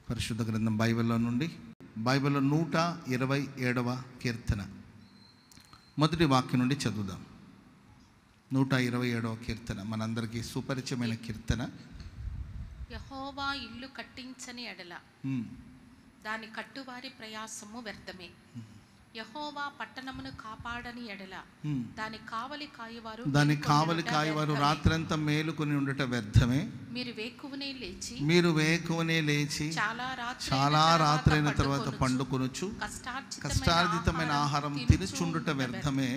పరిశుద్ధ గ్రంథం బైబిల్లో నుండి బైబిల్లో 127వ కీర్తన మొదటి వాక్యం నుండి చదువుదాం. 127వ కీర్తన మనందరికీ సుపరిచయమైన కీర్తన. యెహోవా ఇల్లు కట్టించని ఎడల దాని కట్టువారి ప్రయాసము వ్యర్థమే. యెహోవా పట్టణమును కాపాడని ఎడల దాని కావలి కాయవారు రాత్రంతా మేలుకొని ఉండట వ్యర్థమే. మీరు వేకువనే లేచి చాలా రాత్రైన తర్వాత పండుకొనుచు కష్టార్జితమైన ఆహారం తినుచుండుట వ్యర్థమే.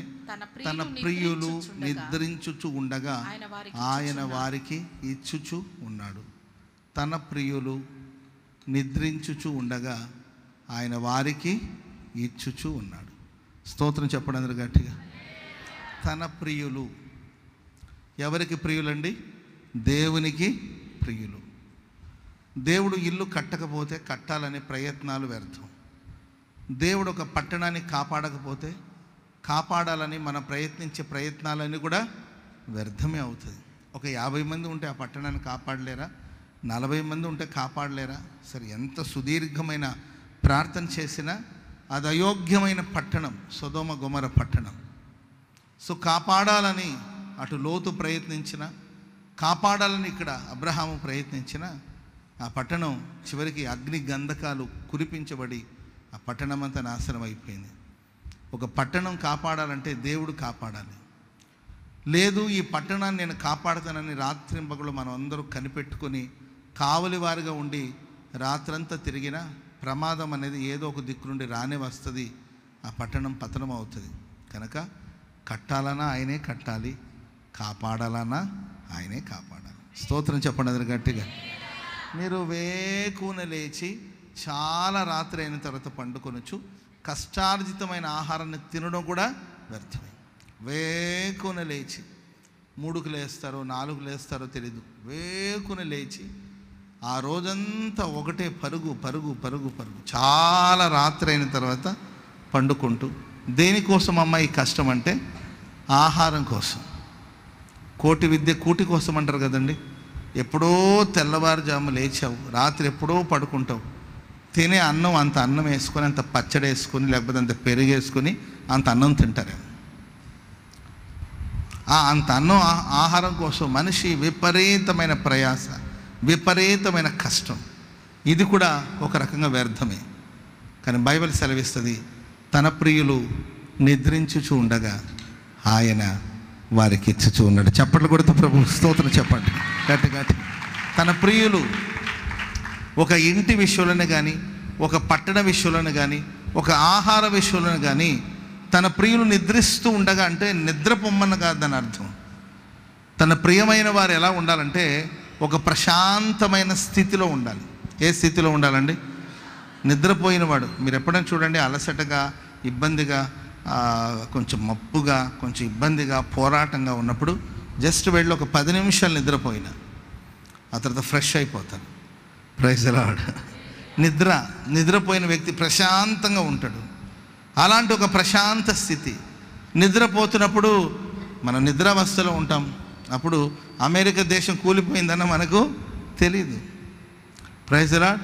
తన ప్రియులు నిద్రించుచు ఉండగా ఆయన వారికి ఇచ్చుచు ఉన్నాడు. తన ప్రియులు నిద్రించుచు ఉండగా ఆయన వారికి ఇచ్చుచు ఉన్నాడు. స్తోత్రం చెప్పండి అందరు గట్టిగా. తన ప్రియులు ఎవరికి ప్రియులండి? దేవునికి ప్రియులు. దేవుడు ఇల్లు కట్టకపోతే కట్టాలనే ప్రయత్నాలు వ్యర్థం. దేవుడు ఒక పట్టణాన్ని కాపాడకపోతే కాపాడాలని మనం ప్రయత్నించే ప్రయత్నాలన్నీ కూడా వ్యర్థమే అవుతుంది. ఒక 50 మంది ఉంటే ఆ పట్టణాన్ని కాపాడలేరా? 40 మంది ఉంటే కాపాడలేరా? సరే, ఎంత సుదీర్ఘమైన ప్రార్థన చేసినా అది అయోగ్యమైన పట్టణం, సొదొమ గొమొర పట్టణం. సో కాపాడాలని అటు లోతు ప్రయత్నించిన, కాపాడాలని ఇక్కడ అబ్రహాము ప్రయత్నించిన, ఆ పట్టణం చివరికి అగ్ని గంధకాలు కురిపించబడి ఆ పట్టణం అంతా నాశనం అయిపోయింది. ఒక పట్టణం కాపాడాలంటే దేవుడు కాపాడాలి. లేదు, ఈ పట్టణాన్ని నేను కాపాడుతానని రాత్రింబగలు మనం అందరూ కనిపెట్టుకొని కావలి వారిగా ఉండి రాత్రంతా తిరిగినా ప్రమాదం అనేది ఏదో ఒక దిక్కు నుండి రానే వస్తుంది. ఆ పట్టణం పతనం అవుతుంది. కనుక కట్టాలన్నా ఆయనే కట్టాలి, కాపాడాలన్నా ఆయనే కాపాడాలి. స్తోత్రం చెప్పండి అందరు గట్టిగా. మీరు వేకున లేచి చాలా రాత్రి అయిన తర్వాత పండుకొనొచ్చు కష్టార్జితమైన ఆహారాన్ని తినడం కూడా వ్యర్థమే. వేకున లేచి 3కు లేస్తారో 4కు లేస్తారో తెలీదు, వేకున లేచి ఆ రోజంతా ఒకటే పరుగు పరుగు పరుగు పరుగు, చాలా రాత్రి అయిన తర్వాత పండుకుంటూ. దేనికోసం అమ్మ ఈ కష్టం అంటే? ఆహారం కోసం. కోటి విద్య కూటి కోసం అంటారు కదండి. ఎప్పుడో తెల్లవారుజాము లేచావు, రాత్రి ఎప్పుడో పడుకుంటావు, తినే అన్నం అంత అన్నం వేసుకొని, అంత పచ్చడి వేసుకొని, లేకపోతే అంత పెరుగు వేసుకొని అంత అన్నం తింటారు. అంత అన్నం ఆహారం కోసం మనిషి విపరీతమైన ప్రయాస, విపరీతమైన కష్టం. ఇది కూడా ఒక రకంగా వ్యర్థమే. కానీ బైబిల్ సెలవిస్తుంది, తన ప్రియులు నిద్రించుచు ఉండగా ఆయన వారికి ఇచ్చుచూ ఉన్నాడు. చప్పట్లు కొడుతూ ప్రభు స్తోత్రం చెప్పండి గట్టి గట్టి. తన ప్రియులు ఒక ఇంటి విషయంలోనే కానీ, ఒక పట్టణ విషయంలోనే కానీ, ఒక ఆహార విషయంలోనే కానీ తన ప్రియులు నిద్రిస్తూ ఉండగా అంటే నిద్రపొమ్మని కాదు దాని అర్థం. తన ప్రియమైన వారు ఎలా ఉండాలంటే ఒక ప్రశాంతమైన స్థితిలో ఉండాలి. ఏ స్థితిలో ఉండాలండి? నిద్రపోయినవాడు మీరు ఎప్పుడైనా చూడండి, అలసటగా, ఇబ్బందిగా, కొంచెం మప్పుగా, కొంచెం ఇబ్బందిగా, పోరాటంగా ఉన్నప్పుడు జస్ట్ వెళ్ళి ఒక 10 నిమిషాలు నిద్రపోయినా ఆ తర్వాత ఫ్రెష్ అయిపోతాడు. Praise the Lord. నిద్రపోయిన వ్యక్తి ప్రశాంతంగా ఉంటాడు. అలాంటి ఒక ప్రశాంత స్థితి. నిద్రపోతున్నప్పుడు మనం నిద్రావస్థలో ఉంటాం. అప్పుడు అమెరికా దేశం కూలిపోయిందన్న మనకు తెలీదు. Praise the lord.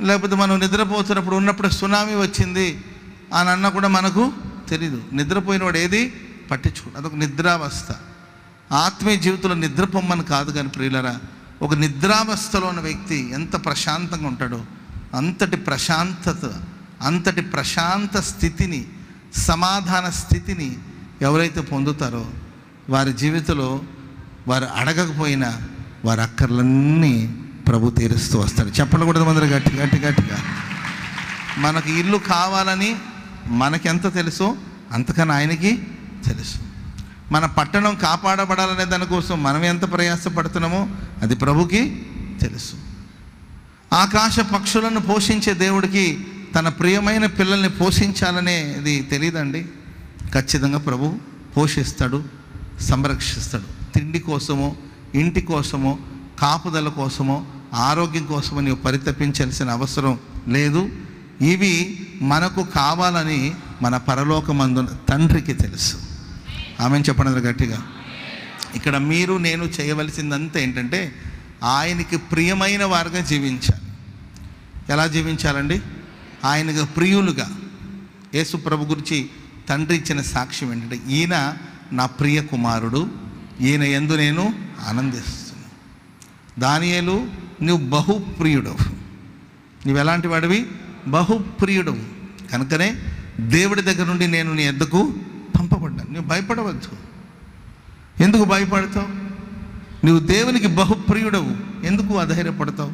లేకపోతే మనం నిద్రపోతున్నప్పుడు ఉన్నప్పుడు సునామీ వచ్చింది అని అన్నా కూడా మనకు తెలీదు. నిద్రపోయినవాడు ఏది పట్టించుకోడు. అదొక నిద్రావస్థ. ఆత్మీయ జీవితంలో నిద్రపోమ్మని కాదు కానీ ప్రియులరా, ఒక నిద్రావస్థలో ఉన్న వ్యక్తి ఎంత ప్రశాంతంగా ఉంటాడో అంతటి ప్రశాంతత, అంతటి ప్రశాంత స్థితిని, సమాధాన స్థితిని ఎవరైతే పొందుతారో వారి జీవితంలో వారు అడగకపోయినా వారి అక్కర్లన్నీ ప్రభు తీరుస్తూ వస్తాడు. చెప్పలు కూడా మందరు గట్టి గట్టి గట్టిగా. మనకు ఇల్లు కావాలని మనకెంత తెలుసో అంతకన్నా ఆయనకి తెలుసు. మన పట్టణం కాపాడబడాలనే దానికోసం మనం ఎంత ప్రయాసపడుతున్నామో అది ప్రభుకి తెలుసు. ఆకాశ పక్షులను పోషించే దేవుడికి తన ప్రియమైన పిల్లల్ని పోషించాలనేది తెలియదండి. ఖచ్చితంగా ప్రభు పోషిస్తాడు, సంరక్షిస్తాడు. తిండి కోసమో, ఇంటి కోసమో, కాపుదల కోసమో, ఆరోగ్యం కోసమో నీవు పరితపించాల్సిన అవసరం లేదు. ఇవి మనకు కావాలని మన పరలోకమందున తండ్రికి తెలుసు. ఆమెను చెప్పండి గట్టిగా. ఇక్కడ మీరు నేను చేయవలసిందంతా ఏంటంటే ఆయనకి ప్రియమైన వారుగా జీవించాలి. ఎలా జీవించాలండి? ఆయనకు ప్రియులుగా. యేసు ప్రభు గురించి తండ్రి ఇచ్చిన సాక్ష్యం ఏంటంటే, ఈయన నా ప్రియ కుమారుడు, ఈయన యందు నేను ఆనందిస్తున్నాను. దానియేలు, నువ్వు బహుప్రియుడవు. నువ్వు ఎలాంటి వాడివి? బహుప్రియుడవు. కనుకనే దేవుడి దగ్గర నుండి నేను నీ యొద్దకు పంపబడ్డాను. నువ్వు భయపడవద్దు. ఎందుకు భయపడతావు? నువ్వు దేవునికి బహుప్రియుడవు, ఎందుకు అధైర్యపడతావు?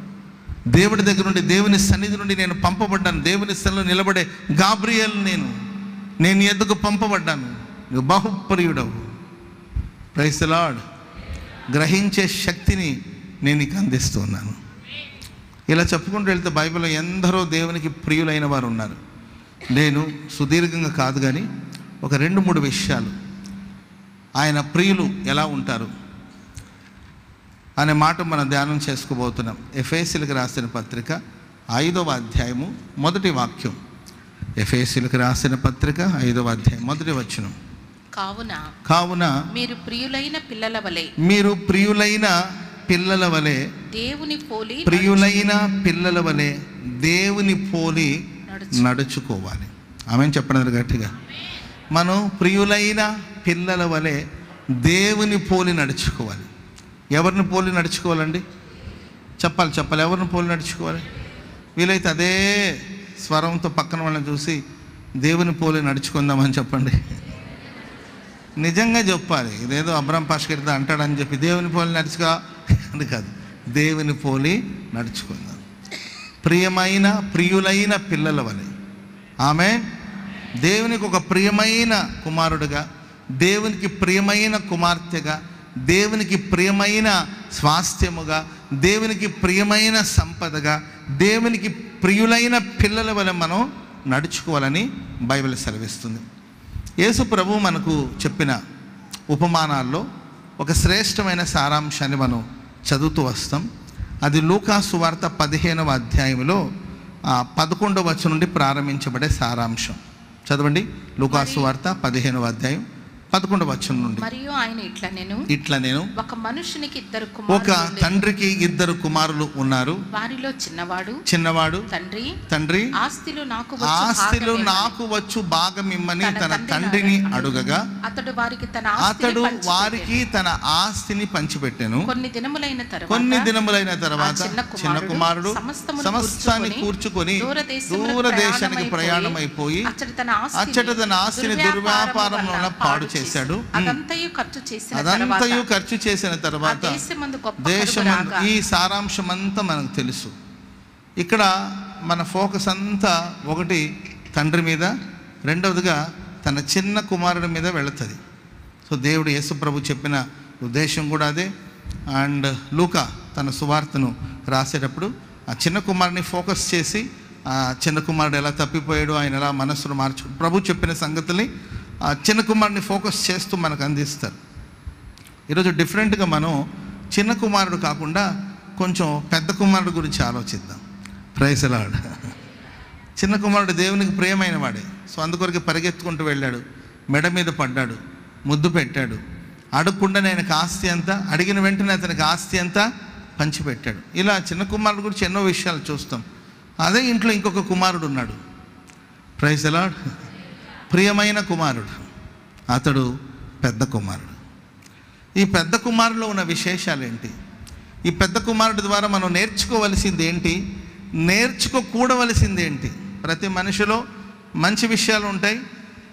దేవుడి దగ్గర నుండి, దేవుని సన్నిధి నుండి నేను పంపబడ్డాను. దేవుని సన్నిధిలో నిలబడే గాబ్రియేల్ నేను నీ యొద్దకు పంపబడ్డాను. నువ్వు బహుప్రియుడవు. Praise the lord. గ్రహించే శక్తిని నేను నీకు అందిస్తున్నాను. ఇలా చెప్పుకుంటూ వెళ్తే బైబిల్లో ఎందరో దేవునికి ప్రియులైన వారు ఉన్నారు. నేను సుదీర్ఘంగా కాదు కానీ ఒక 2-3 విషయాలు, ఆయన ప్రియులు ఎలా ఉంటారు అనే మాట మనం ధ్యానం చేసుకోబోతున్నాం. ఎఫెసీయులకు రాసిన పత్రిక 5వ అధ్యాయము 1వ వాక్యం. ఎఫెసీయులకు రాసిన పత్రిక 5వ అధ్యాయం 1వ వచనం. కావున మీరు ప్రియులైన పిల్లల వలె దేవుని పోలి నడుచుకోవాలి. ఆమేన్ చెప్పండి గట్టిగా. మనం ప్రియులైన పిల్లల వలె దేవుని పోలి నడుచుకోవాలి. ఎవరిని పోలి నడుచుకోవాలండి? చెప్పాలి. ఎవరిని పోలి నడుచుకోవాలి? వీలైతే అదే స్వరంతో పక్కన వాళ్ళని చూసి దేవుని పోలి నడుచుకుందామని చెప్పండి. నిజంగా చెప్పాలి. ఇదేదో అబ్రాం పాస్కర్తో అంటాడని చెప్పి దేవుని పోలి నడుచుకో అని కాదు, దేవుని పోలి నడుచుకుందాం. ప్రియులైన పిల్లల వలె. ఆమేన్. దేవునికి ఒక ప్రియమైన కుమారుడుగా, దేవునికి ప్రియమైన కుమార్తెగా, దేవునికి ప్రియమైన స్వాస్థ్యముగా, దేవునికి ప్రియమైన సంపదగా, దేవునికి ప్రియులైన పిల్లల వలె మనం నడుచుకోవాలని బైబిల్ సెలవిస్తుంది. యేసు ప్రభు మనకు చెప్పిన ఉపమానాల్లో ఒక శ్రేష్టమైన సారాంశాన్ని మనం చదువుతూ వస్తాం. అది లూకా సువార్త 15వ అధ్యాయంలో 11వ వచనం నుండి ప్రారంభించబడే సారాంశం. చదవండి. లూకా సువార్త 15వ అధ్యాయం 11వ వచనం నుండి. మరియు ఆయన ఇట్లా నేను ఒక మనుషునికి ఒక తండ్రికి 2 కుమారులు ఉన్నారు. వారిలో చిన్నవాడు తండ్రి ఆస్తిలో నాకు వచ్చు భాగమిమ్మని తన తండ్రిని అడుగగా అతడు వారికి తన ఆస్తిని పంచిపెట్టెను. కొన్ని దినములైన తర్వాత చిన్న కుమారుడు సమస్తాన్ని కూర్చుకొని దూరదేశానికి ప్రయాణమైపోయి అచ్చట తన ఆస్తిని దుర్వ్యాపారంలో పాడు చేశాడు. అదంతయు ఖర్చు చేసిన తర్వాత దేశమందు. ఈ సారాంశం అంతా మనకు తెలుసు. ఇక్కడ మన ఫోకస్ అంతా ఒకటి తండ్రి మీద, రెండవదిగా తన చిన్న కుమారుడి మీద వెళుతుంది. సో దేవుడు యేసు ప్రభు చెప్పిన ఉద్దేశం కూడా అదే. అండ్ లూకా తన సువార్తను రాసేటప్పుడు ఆ చిన్న కుమారుని ఫోకస్ చేసి, ఆ చిన్న కుమారుడు ఎలా తప్పిపోయాడు, ఆయన ఎలా మనస్సును మార్చు, ప్రభు చెప్పిన సంగతుల్ని ఆ చిన్న కుమారుని ఫోకస్ చేస్తూ మనకు అందిస్తారు. ఈరోజు డిఫరెంట్గా మనం చిన్న కుమారుడు కాకుండా కొంచెం పెద్ద కుమారుడు గురించి ఆలోచిద్దాం. Praise the lord. చిన్న కుమారుడు దేవునికి ప్రియమైన వాడే. సో అందుకొరకు పరిగెత్తుకుంటూ వెళ్ళాడు, మెడ మీద పడ్డాడు, ముద్దు పెట్టాడు. అడగకుండానే ఆయనకు ఆస్తి అంతా, అడిగిన వెంటనే అతనికి ఆస్తి అంతా పంచిపెట్టాడు. ఇలా చిన్న కుమారుడు గురించి ఎన్నో విషయాలు చూస్తాం. అదే ఇంట్లో ఇంకొక కుమారుడు ఉన్నాడు. Praise the lord. ప్రియమైన కుమారుడు, అతడు పెద్ద కుమారుడు. ఈ పెద్ద కుమారులో ఉన్న విశేషాలు ఏంటి? ఈ పెద్ద కుమారుడి ద్వారా మనం నేర్చుకోవలసింది ఏంటి, నేర్చుకోకూడవలసింది ఏంటి? ప్రతి మనిషిలో మంచి విషయాలు ఉంటాయి,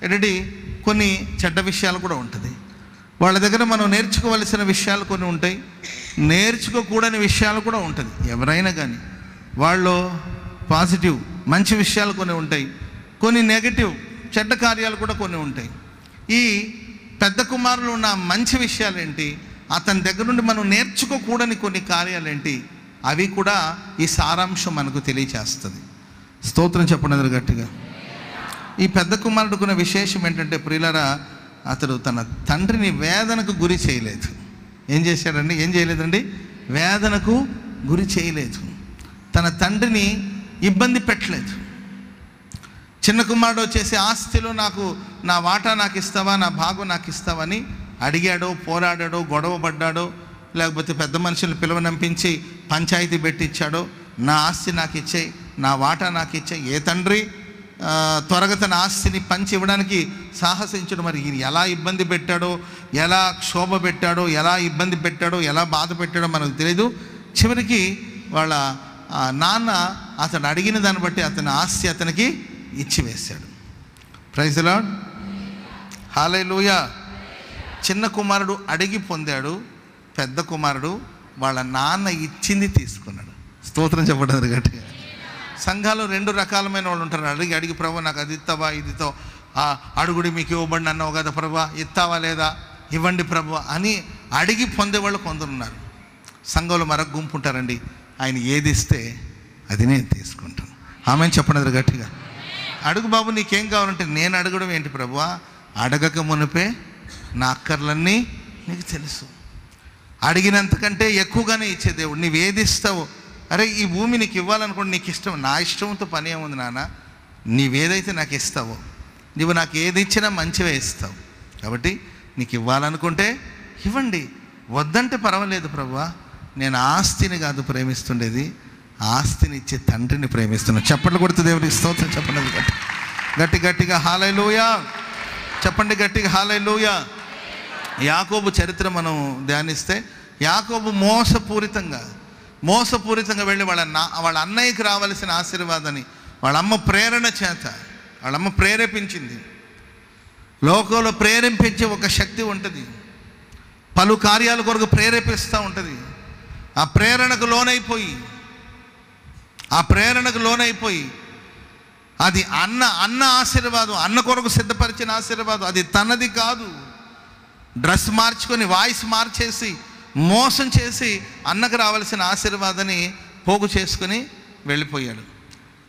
ఎడటి కొన్ని చెడ్డ విషయాలు కూడా ఉంటుంది. వాళ్ళ దగ్గర మనం నేర్చుకోవలసిన విషయాలు కొన్ని ఉంటాయి, నేర్చుకోకూడని విషయాలు కూడా ఉంటుంది. ఎవరైనా కానీ వాళ్ళు పాజిటివ్ మంచి విషయాలు కొన్ని ఉంటాయి, కొన్ని నెగటివ్ చెడ్డ కార్యాలు కూడా కొన్ని ఉంటాయి. ఈ పెద్ద కుమారులు ఉన్న మంచి విషయాలు ఏంటి, అతని దగ్గర నుండి మనం నేర్చుకోకూడని కొన్ని కార్యాలు ఏంటి, అవి కూడా ఈ సారాంశం మనకు తెలియచేస్తుంది. స్తోత్రం చెప్పండి గట్టిగా. ఈ పెద్ద కుమారుడుకున్న విశేషం ఏంటంటే ప్రియులారా, అతడు తన తండ్రిని వేదనకు గురి చేయలేదు. ఏం చేయలేదండి? వేదనకు గురి చేయలేదు. తన తండ్రిని ఇబ్బంది పెట్టలేదు. చిన్న కుమారుడు వచ్చేసి ఆస్తిలో నా వాటా నాకు ఇస్తావా, నా భాగం నాకు ఇస్తావని అడిగాడో, పోరాడాడో, గొడవ పడ్డాడో, లేకపోతే పెద్ద మనుషులు పిలువనంపించి పంచాయతీ పెట్టించాడో, నా ఆస్తి నాకు ఇచ్చేయి, నా వాటా నాకు ఇచ్చే. ఏ తండ్రి త్వరగా తన ఆస్తిని పంచి ఇవ్వడానికి సాహసించడం? మరి ఈయన ఎలా ఇబ్బంది పెట్టాడో, ఎలా క్షోభ పెట్టాడో, ఎలా ఇబ్బంది పెట్టాడో, ఎలా బాధ పెట్టాడో మనకు తెలియదు. చివరికి వాళ్ళ నాన్న అతను అడిగిన దాన్ని బట్టి అతని ఆస్తి అతనికి ఇచ్చివేశాడు. ప్రైజ్ ది లార్డ్, హల్లెలూయా. చిన్న కుమారుడు అడిగి పొందాడు, పెద్ద కుమారుడు వాళ్ళ నాన్న ఇచ్చింది తీసుకున్నాడు. స్తోత్రం చెప్పడం గట్టిగా. సంఘాలు రెండు రకాలమైన వాళ్ళు ఉంటారు. అడిగి ప్రభు నాకు అది ఇస్తావా, ఇదితో అడుగుడి మీకు ఇవ్వబడి అన్నావు కదా ప్రభు, ఇస్తావా లేదా, ఇవ్వండి ప్రభు అని అడిగి పొందేవాళ్ళు కొందరున్నారు. సంఘంలో మరొక గుంపు ఉంటారండి, ఆయన ఏది ఇస్తే అది నేను తీసుకుంటాను. ఆమెను చెప్పండి గట్టిగా. అడుగు బాబు నీకేం కావాలంటే, నేను అడగడం ఏంటి ప్రభువా, అడగక మునిపే నా అక్కర్లన్నీ నీకు తెలుసు. అడిగినంతకంటే ఎక్కువగానే ఇచ్చే దేవుడు. నీవు ఏది ఇస్తావో, అరే ఈ భూమి నీకు ఇవ్వాలనుకోండి, నీకు ఇష్టం, నా ఇష్టంతో పని ఏముంది నాన్న, నీవేదైతే నాకు ఇస్తావో, నువ్వు నాకు ఏది ఇచ్చినా మంచివే ఇస్తావు. కాబట్టి నీకు ఇవ్వాలనుకుంటే ఇవ్వండి, వద్దంటే పర్వాలేదు ప్రభువా, నేను ఆస్తిని కాదు ప్రేమిస్తుండేది, ఆస్తిని ఇచ్చే తండ్రిని ప్రేమిస్తున్నాను. చప్పట్లు కొడుతూ దేవుడికి స్తోత్రం చెప్పండి గట్టిగా హల్లెలూయా చెప్పండి, గట్టిగా హల్లెలూయా. యాకోబు చరిత్ర మనం ధ్యానిస్తే, యాకోబు మోసపూరితంగా వెళ్ళి వాళ్ళ అన్నయ్యకి రావాల్సిన ఆశీర్వాదాన్ని వాళ్ళమ్మ ప్రేరణ చేత, వాళ్ళమ్మ ప్రేరేపించింది. లోకంలో ప్రేరేపించే ఒక శక్తి ఉంటుంది, పలు కార్యాల కొరకు ప్రేరేపిస్తూ ఉంటుంది. ఆ ప్రేరణకు లోనైపోయి అది అన్న ఆశీర్వాదం, అన్న కొరకు సిద్ధపరిచిన ఆశీర్వాదం, అది తనది కాదు. డ్రెస్ మార్చుకొని, వాయిస్ మార్చేసి, మోసం చేసి అన్నకు రావాల్సిన ఆశీర్వాదాన్ని పోగు చేసుకుని వెళ్ళిపోయాడు.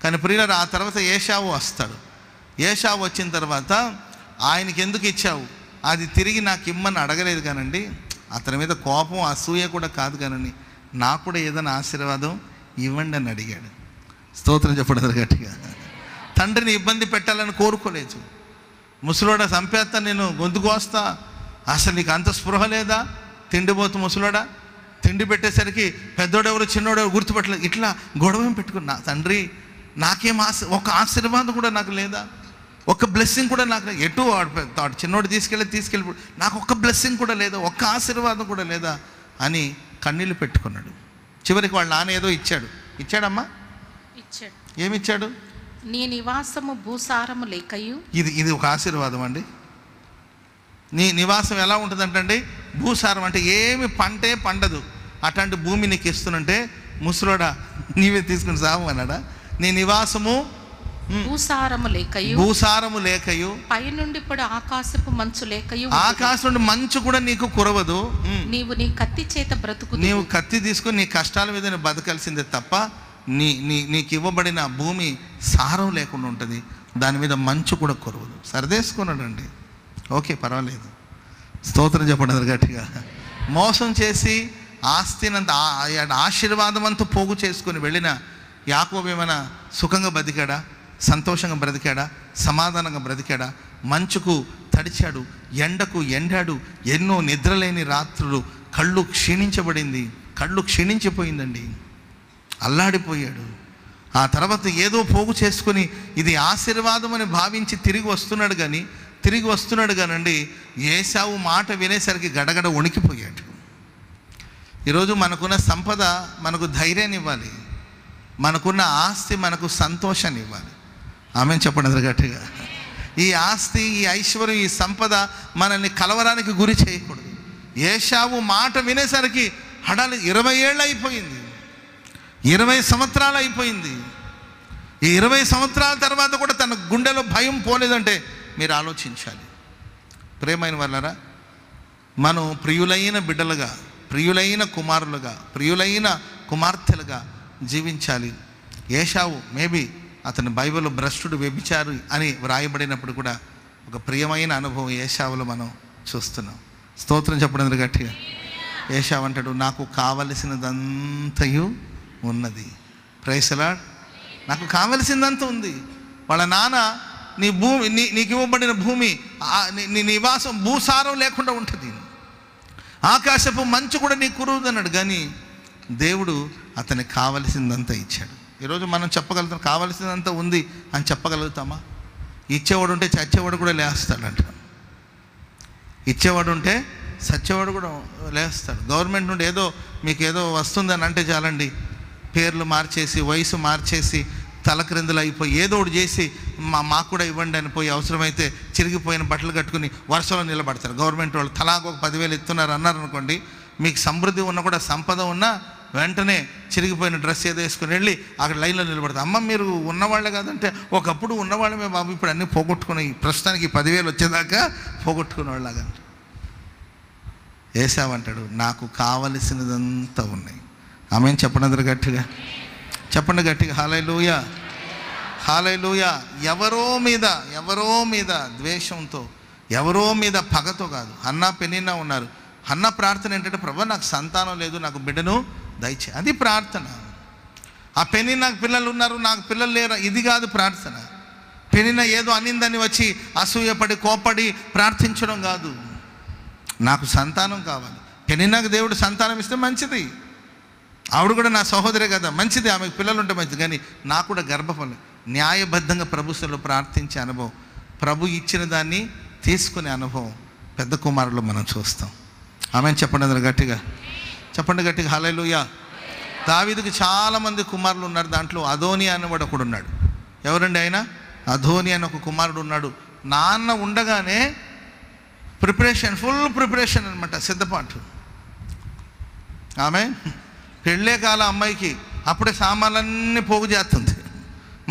కానీ ప్రియులారా, ఆ తర్వాత ఏశావు వస్తాడు. ఏశావు వచ్చిన తర్వాత ఆయనకి ఎందుకు ఇచ్చావు, అది తిరిగి నాకు ఇమ్మని అడగలేదు కానండి, అతని మీద కోపం అసూయ కూడా కాదు కానండి, నాకు కూడా ఏదైనా ఆశీర్వాదం ఇవ్వండి అని అడిగాడు. స్తోత్రం చెప్పడం గట్టిగా. తండ్రిని ఇబ్బంది పెట్టాలని కోరుకోలేదు. ముసలోడా చంపేస్తా, నేను గొంతు కోస్తా, అసలు నీకు అంత స్పృహ లేదా, తిండిపోతు ముసలోడా, తిండి పెట్టేసరికి పెద్దోడెవరు చిన్నోడెవరు గుర్తుపట్టలేదు, ఇట్లా గొడవ పెట్టుకున్నా. తండ్రి నాకేం ఒక ఆశీర్వాదం కూడా నాకు లేదా, ఒక బ్లెస్సింగ్ కూడా నాకు లేదు. ఎటు చిన్నోడు తీసుకెళ్ళి నాకు ఒక్క బ్లెస్సింగ్ కూడా లేదా, ఒక్క ఆశీర్వాదం కూడా లేదా అని కన్నీళ్ళు పెట్టుకున్నాడు. చివరికి వాళ్ళ నాన్న ఏదో ఇచ్చాడమ్మా, ఏమిచ్చాడు? నీ నివాసము భూసారము లేకయు. ఇది ఒక ఆశీర్వాదం అండి. నీ నివాసం ఎలా ఉంటుందంటే, భూసారం అంటే ఏమి పంటే పండదు, అట్లాంటి భూమి నీకు ఇస్తున్నంటే, ముసలోడా నీవే తీసుకుని సాగు అన్నాడా? నీ నివాసము భూసారము లేకయు పైనుండి ఇప్పుడు ఆకాశపు మంచు లేకయు. ఆకాశం నుండి మంచు కూడా నీకు కురవదు. నీవు నీ కత్తి చేత బ్రతుకు. నీవు కత్తి తీసుకుని నీ కష్టాల మీద నువ్వు బతకాల్సిందే తప్ప నీకు ఇవ్వబడిన భూమి సారం లేకుండా ఉంటుంది, దాని మీద మంచు కూడా కురవదు. సరిదేసుకున్నాడండి, ఓకే పర్వాలేదు. స్తోత్రం చెప్పండి గట్టిగా. మోసం చేసి ఆస్తినంత ఆశీర్వాదం అంతా పోగు చేసుకొని వెళ్ళిన యాకోబు ఏమైనా సుఖంగా బ్రతికాడా, సంతోషంగా బ్రతికాడా, సమాధానంగా బ్రతికాడా? మంచుకు తడిచాడు, ఎండకు ఎండాడు, ఎన్నో నిద్రలేని రాత్రులు, కళ్ళు క్షీణించిపోయిందండి, అల్లాడిపోయాడు. ఆ తర్వాత ఏదో పోగు చేసుకుని ఇది ఆశీర్వాదం అని భావించి తిరిగి వస్తున్నాడు కానండి, ఏశావు మాట వినేసరికి గడగడ వణికిపోయాడు. ఈరోజు మనకున్న సంపద మనకు ధైర్యాన్ని ఇవ్వాలి, మనకున్న ఆస్తి మనకు సంతోషాన్ని ఇవ్వాలి. ఆమెను చెప్పండి గట్టిగా. ఈ ఆస్తి, ఈ ఐశ్వర్యం, ఈ సంపద మనల్ని కలవరానికి గురి చేయకూడదు. ఏశావు మాట వినేసరికి హడాలి 20 ఏళ్ళు అయిపోయింది, 20 సంవత్సరాలు అయిపోయింది. ఈ 20 సంవత్సరాల తర్వాత కూడా తన గుండెలో భయం పోలేదంటే మీరు ఆలోచించాలి. ప్రియమైన వాళ్ళరా, మనం ప్రియులైన బిడ్డలుగా, ప్రియులైన కుమారులుగా, ప్రియులైన కుమార్తెలుగా జీవించాలి. ఏశావు మేబీ అతని బైబిల్లో భ్రష్టుడు, వ్యభిచారి అని వ్రాయబడినప్పుడు కూడా ఒక ప్రియమైన అనుభవం ఏశావులో మనం చూస్తున్నాం. స్తోత్రం చెప్పడం గట్టిగా. ఏశావు అంటాడు, నాకు కావలసినదంతయు ఉన్నది. Praise the lord. నాకు కావలసిందంతా ఉంది. వాళ్ళ నాన్న నీకు ఇవ్వబడిన భూమి, నీ నివాసం భూసారం లేకుండా ఉంటుంది, ఆకాశపు మంచు కూడా నీకు కురువదన్నాడు. కానీ దేవుడు అతనికి కావలసిందంతా ఇచ్చాడు. ఈరోజు మనం చెప్పగలుగుతాం, కావాల్సినంత ఉంది అని చెప్పగలుగుతామా? ఇచ్చేవాడు ఉంటే చచ్చేవాడు కూడా లేస్తాడంట. ఇచ్చేవాడు ఉంటే సచ్చేవాడు కూడా లేస్తాడు. గవర్నమెంట్ నుండి ఏదో మీకు ఏదో వస్తుందని అంటే చాలండి, పేర్లు మార్చేసి వయసు మార్చేసి తలక్రిందులు అయిపోయి ఏదో ఒకటి చేసి మాకు కూడా ఇవ్వండి అని పోయి అవసరమైతే చిరిగిపోయిన బట్టలు కట్టుకుని వరుసలో నిలబడతారు. గవర్నమెంట్ వాళ్ళు తలాకు ఒక 10,000 ఇస్తున్నారు అన్నారు అనుకోండి, మీకు సమృద్ధి ఉన్నా కూడా సంపద ఉన్నా వెంటనే చిరిగిపోయిన డ్రెస్ ఏదో వేసుకుని వెళ్ళి అక్కడ లైన్లో నిలబడతారు. అమ్మ మీరు ఉన్నవాళ్ళే కాదంటే, ఒకప్పుడు ఉన్నవాళ్ళమే బాబు, ఇప్పుడు అన్నీ పోగొట్టుకుని ప్రస్తుతానికి 10,000 వచ్చేదాకా పోగొట్టుకునే వాళ్ళగా. ఏసావంటాడు నాకు కావలసినదంతా ఉన్నాయి. ఆమె చెప్పండి గట్టిగా, చెప్పండి గట్టిగా, హల్లెలూయా హల్లెలూయా. ఎవరో మీద ద్వేషంతో, ఎవరో మీద పగతో కాదు. హన్నా పెనిన్నా ఉన్నారు. హన్నా ప్రార్థన ఏంటంటే, ప్రభువా నాకు సంతానం లేదు, నాకు బిడ్డను దయచే. అది ప్రార్థన. ఆ పెని నాకు పిల్లలు ఉన్నారు, నాకు పిల్లలు లేరు, ఇది కాదు ప్రార్థన. పెనిన ఏదో అనిందని వచ్చి అసూయపడి కోపడి ప్రార్థించడం కాదు. నాకు సంతానం కావాలి. పెనినాకు దేవుడు సంతానం ఇస్తే మంచిది, ఆవిడ కూడా నా సహోదరే కదా, మంచిది, ఆమెకు పిల్లలు ఉంటే మంచిది. కానీ నాకు కూడా గర్భఫలం. న్యాయబద్ధంగా ప్రభుత్వంలో ప్రార్థించే అనుభవం, ప్రభు ఇచ్చిన దాన్ని తీసుకునే అనుభవం పెద్ద కుమారులు మనం చూస్తాం. ఆమె చెప్పండి అందరూ గట్టిగా, చెప్పండి గట్టిగా, హల్లెలూయా. దావీదుకి చాలామంది కుమారులు ఉన్నారు. దాంట్లో అదోని అనేవాడు ఒకడు ఉన్నాడు. ఎవరండి ఆయన? అదోని అని ఒక కుమారుడు ఉన్నాడు. నాన్న ఉండగానే ప్రిపరేషన్, ఫుల్ ప్రిపరేషన్ అనమాట, సిద్ధపాటు. ఆమె పెళ్ళే కాల అమ్మాయికి అప్పుడే సామాన్లన్నీ పోగు చేస్తుంది.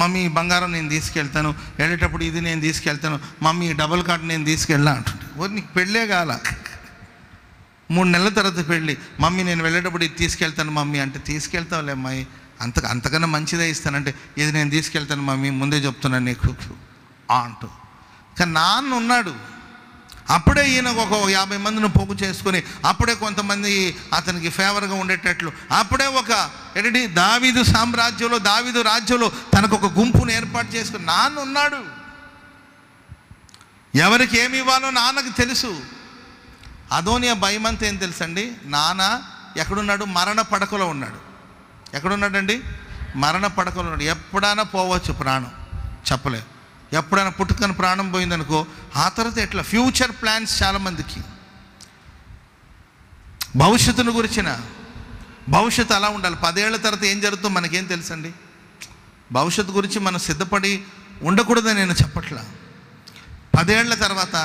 మమ్మీ బంగారం నేను తీసుకెళ్తాను, వెళ్ళేటప్పుడు ఇది నేను తీసుకెళ్తాను, మమ్మీ డబుల్ కార్డ్ నేను తీసుకెళ్ళా అంటుంది. నీకు పెళ్ళే కాల, 3 నెలల తర్వాత పెళ్ళి, మమ్మీ నేను వెళ్ళేటప్పుడు ఇది తీసుకెళ్తాను మమ్మీ అంటే, తీసుకెళ్తావులే అమ్మాయి, అంతకన్నా మంచిదే ఇస్తానంటే, ఇది నేను తీసుకెళ్తాను మమ్మీ, ముందే చెప్తున్నాను నీకు అంటూ. కానీ నాన్న ఉన్నాడు. అప్పుడే ఈయన ఒక 50 మందిని పోగు చేసుకొని, అప్పుడే కొంతమంది అతనికి ఫేవర్గా ఉండేటట్లు, అప్పుడే ఏంటంటే దావీదు సామ్రాజ్యంలో, దావీదు రాజ్యంలో తనకు ఒక గుంపును ఏర్పాటు చేసుకుని నాన్న ఉన్నాడు. ఎవరికి ఏమి ఇవ్వాలో నాన్నకు తెలుసు. అదోనియా భయమంతా ఏం తెలుసండి, నాన్న ఎక్కడున్నాడు? మరణ పడకలో ఉన్నాడు. ఎక్కడున్నాడండి? మరణ పడకలో ఉన్నాడు. ఎప్పుడైనా పోవచ్చు ప్రాణం, చెప్పలేదు. ఎప్పుడైనా పుట్టుకని ప్రాణం పోయిందనుకో, ఆ తర్వాత ఎట్లా? ఫ్యూచర్ ప్లాన్స్ చాలామందికి, భవిష్యత్తును గురించిన భవిష్యత్తు అలా ఉండాలి. 10 ఏళ్ల తర్వాత ఏం జరుగుతుందో మనకేం తెలుసండి? భవిష్యత్తు గురించి మనం సిద్ధపడి ఉండకూడదని నేను చెప్పట్లా. 10 ఏళ్ల తర్వాత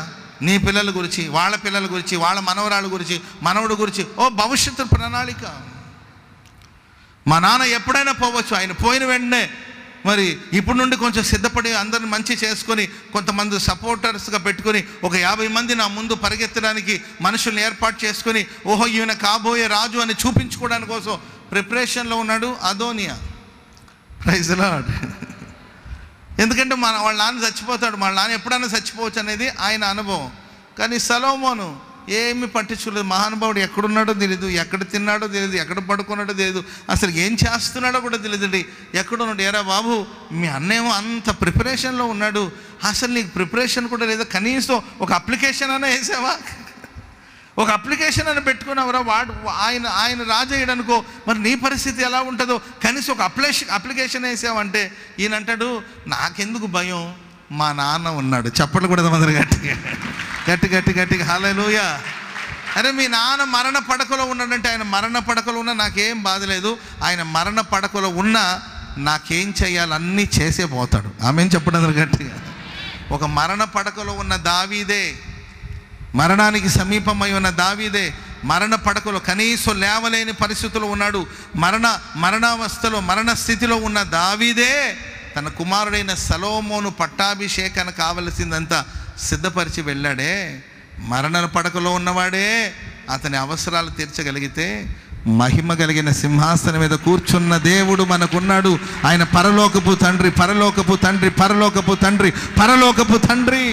నీ పిల్లల గురించి, వాళ్ళ పిల్లల గురించి, వాళ్ళ మనవరాళ్ళ గురించి, మనవడు గురించి భవిష్యత్తు ప్రణాళిక. మా నాన్న ఎప్పుడైనా పోవచ్చు, ఆయన పోయిన వెంటనే మరి ఇప్పుడు నుండి కొంచెం సిద్ధపడి అందరిని మంచి చేసుకొని, కొంతమంది సపోర్టర్స్గా పెట్టుకొని, ఒక 50 మంది నా ముందు పరిగెత్తడానికి మనుషుల్ని ఏర్పాటు చేసుకొని, ఓహో ఈయన కాబోయే రాజు అని చూపించుకోవడానికి కోసం ప్రిపరేషన్లో ఉన్నాడు అదోనియా. Praise the lord. ఎందుకంటే వాళ్ళ నాన్న చచ్చిపోతాడు, వాళ్ళ నాన్న ఎప్పుడైనా చచ్చిపోవచ్చు అనేది ఆయన అనుభవం. కానీ సొలొమోను ఏమి పట్టించుకోలేదు. మహానుభావుడు ఎక్కడున్నాడో తెలియదు, ఎక్కడ తిన్నాడో తెలియదు, ఎక్కడ పడుకున్నాడో తెలియదు, అసలు ఏం చేస్తున్నాడో కూడా తెలియదండి. ఎక్కడున్నాడు? ఏరా బాబు, మీ అన్నేమో అంత ప్రిపరేషన్లో ఉన్నాడు, అసలు నీకు ప్రిపరేషన్ కూడా లేదా, కనీసం ఒక అప్లికేషన్ అయినా వేసావా? ఒక అప్లికేషన్ అని పెట్టుకున్నావురా? ఆయన రాజు అయ్యాడనుకో, మరి నీ పరిస్థితి ఎలా ఉంటుందో, కనీసం ఒక అప్లికేషన్ వేసావంటే ఈయన అంటాడు, నాకెందుకు భయం, మా నాన్న ఉన్నాడు. చప్పట్లు కూడా అందరు గట్టిగా గట్టిగా హల్లెలూయా. అరే మీ నాన్న మరణ పడకలో ఉన్నాడంటే, ఆయన మరణ పడకలో ఉన్నా నాకేం బాధ లేదు, ఆయన మరణ పడకలో ఉన్నా నాకేం చేయాలి అన్నీ చేసే పోతాడు. ఆమె చెప్పండి అందరు గట్టిగా. ఒక మరణ పడకలో ఉన్న దావీదే, మరణానికి సమీపమై ఉన్న దావీదే మరణ పడకలో, కనీసం లేవలేని పరిస్థితుల్లో ఉన్నాడు. మరణావస్థలో, మరణ స్థితిలో ఉన్న దావీదే తన కుమారుడైన సొలొమోను పట్టాభిషేకానికి కావలసిందంతా సిద్ధపరిచి వెళ్ళాడే. మరణ పడకలో ఉన్నవాడే అతని అవసరాలు తీర్చగలిగితే, మహిమ కలిగిన సింహాసనం మీద కూర్చున్న దేవుడు మనకున్నాడు. ఆయన పరలోకపు తండ్రి, పరలోకపు తండ్రి, పరలోకపు తండ్రి, పరలోకపు తండ్రి.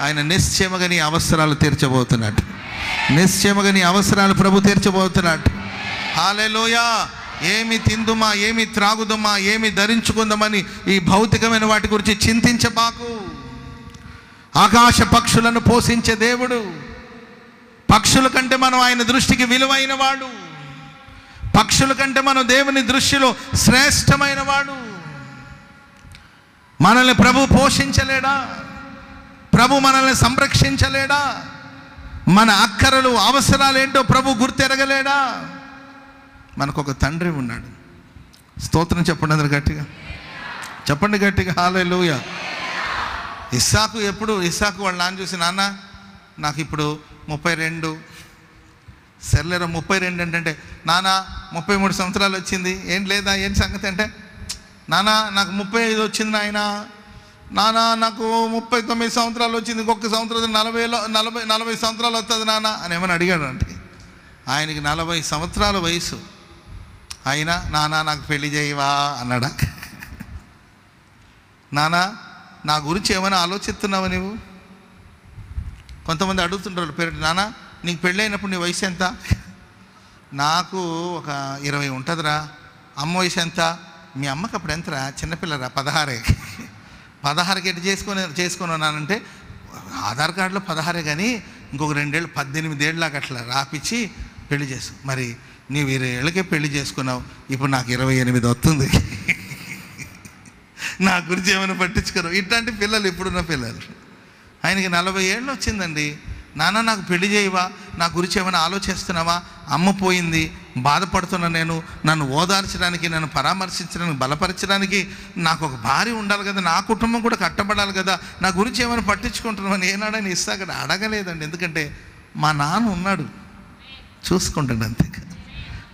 ఆయన నిశ్చయముగా నీ అవసరాలు తీర్చబోతున్నాడు. నిశ్చయముగా నీ అవసరాలు ప్రభు తీర్చబోతున్నాడు. హల్లెలూయా. ఏమి తిందుమా, ఏమి త్రాగుదమా, ఏమి ధరించుకుందామని ఈ భౌతికమైన వాటి గురించి చింతించబాకు. ఆకాశ పక్షులను పోషించే దేవుడు, పక్షుల కంటే మనం ఆయన దృష్టికి విలువైన వాడు. పక్షుల కంటే మనం దేవుని దృష్టిలో శ్రేష్టమైన వాడు. మనల్ని ప్రభు పోషించలేడా? ప్రభు మనల్ని సంరక్షించలేడా? మన అక్కరలు అవసరాలు ఏంటో ప్రభు గుర్తెరగలేడా? మనకు ఒక తండ్రి ఉన్నాడు. స్తోత్రం చెప్పండి అందరు గట్టిగా, చెప్పండి గట్టిగా హల్లెలూయా. ఇస్సాకు వాళ్ళ నాన్న చూసి, నాన్న నాకు ఇప్పుడు 32, సర్లేరా 32 ఏంటంటే, నాన్న 33 సంవత్సరాలు వచ్చింది, ఏం లేదా ఏం సంగతి అంటే, నాన్న నాకు 35 వచ్చింది నాయన, నాన్న నాకు 39 సంవత్సరాలు వచ్చింది, ఇంకొక సంవత్సరం 40 సంవత్సరాలు వస్తుంది నాన్న అని ఏమని అడిగాడు. అంటే ఆయనకి 40 సంవత్సరాల వయసు అయినా, నాన్న నాకు పెళ్లి చేయవా అన్నాడా? నాన్న నా గురించి ఏమైనా ఆలోచిస్తున్నావా నువ్వు? కొంతమంది అడుగుతుంటారు పేరెంట్, నాన్న నీకు పెళ్ళి అయినప్పుడు నీ వయసు ఎంత? నాకు ఒక 20 ఉంటుందిరా. అమ్మ వయసు ఎంత? మీ అమ్మకి అప్పుడు ఎంతరా? చిన్నపిల్లరా? 16కి ఎటు చేసుకున్నానంటే ఆధార్ కార్డులో 16 కానీ ఇంకొక 2 ఏళ్ళు 18 ఏళ్ళలాగా అట్లా రాపిచ్చి పెళ్లి చేసు. మరి నీవు 20 ఏళ్ళకే పెళ్లి చేసుకున్నావు, ఇప్పుడు నాకు 28 వస్తుంది, నా గురించి ఏమైనా పట్టించుకోరు. ఇట్లాంటి పిల్లలు ఇప్పుడున్న పిల్లలు. ఆయనకి 40 ఏళ్ళు వచ్చిందండి. నాన్న నాకు పెళ్లి చేయవా, నా గురించి ఏమైనా ఆలోచిస్తున్నావా? అమ్మ పోయింది, బాధపడుతున్నా నేను, నన్ను ఓదార్చడానికి, నన్ను పరామర్శించడానికి, బలపరచడానికి నాకు ఒక భార్య ఉండాలి కదా, నా కుటుంబం కూడా కట్టబడాలి కదా, నా గురించి ఏమైనా పట్టించుకుంటున్నామని ఏనాడని ఇస్తాక అడగలేదండి. ఎందుకంటే మా నాన్న ఉన్నాడు, చూసుకుంటాడు అంతే.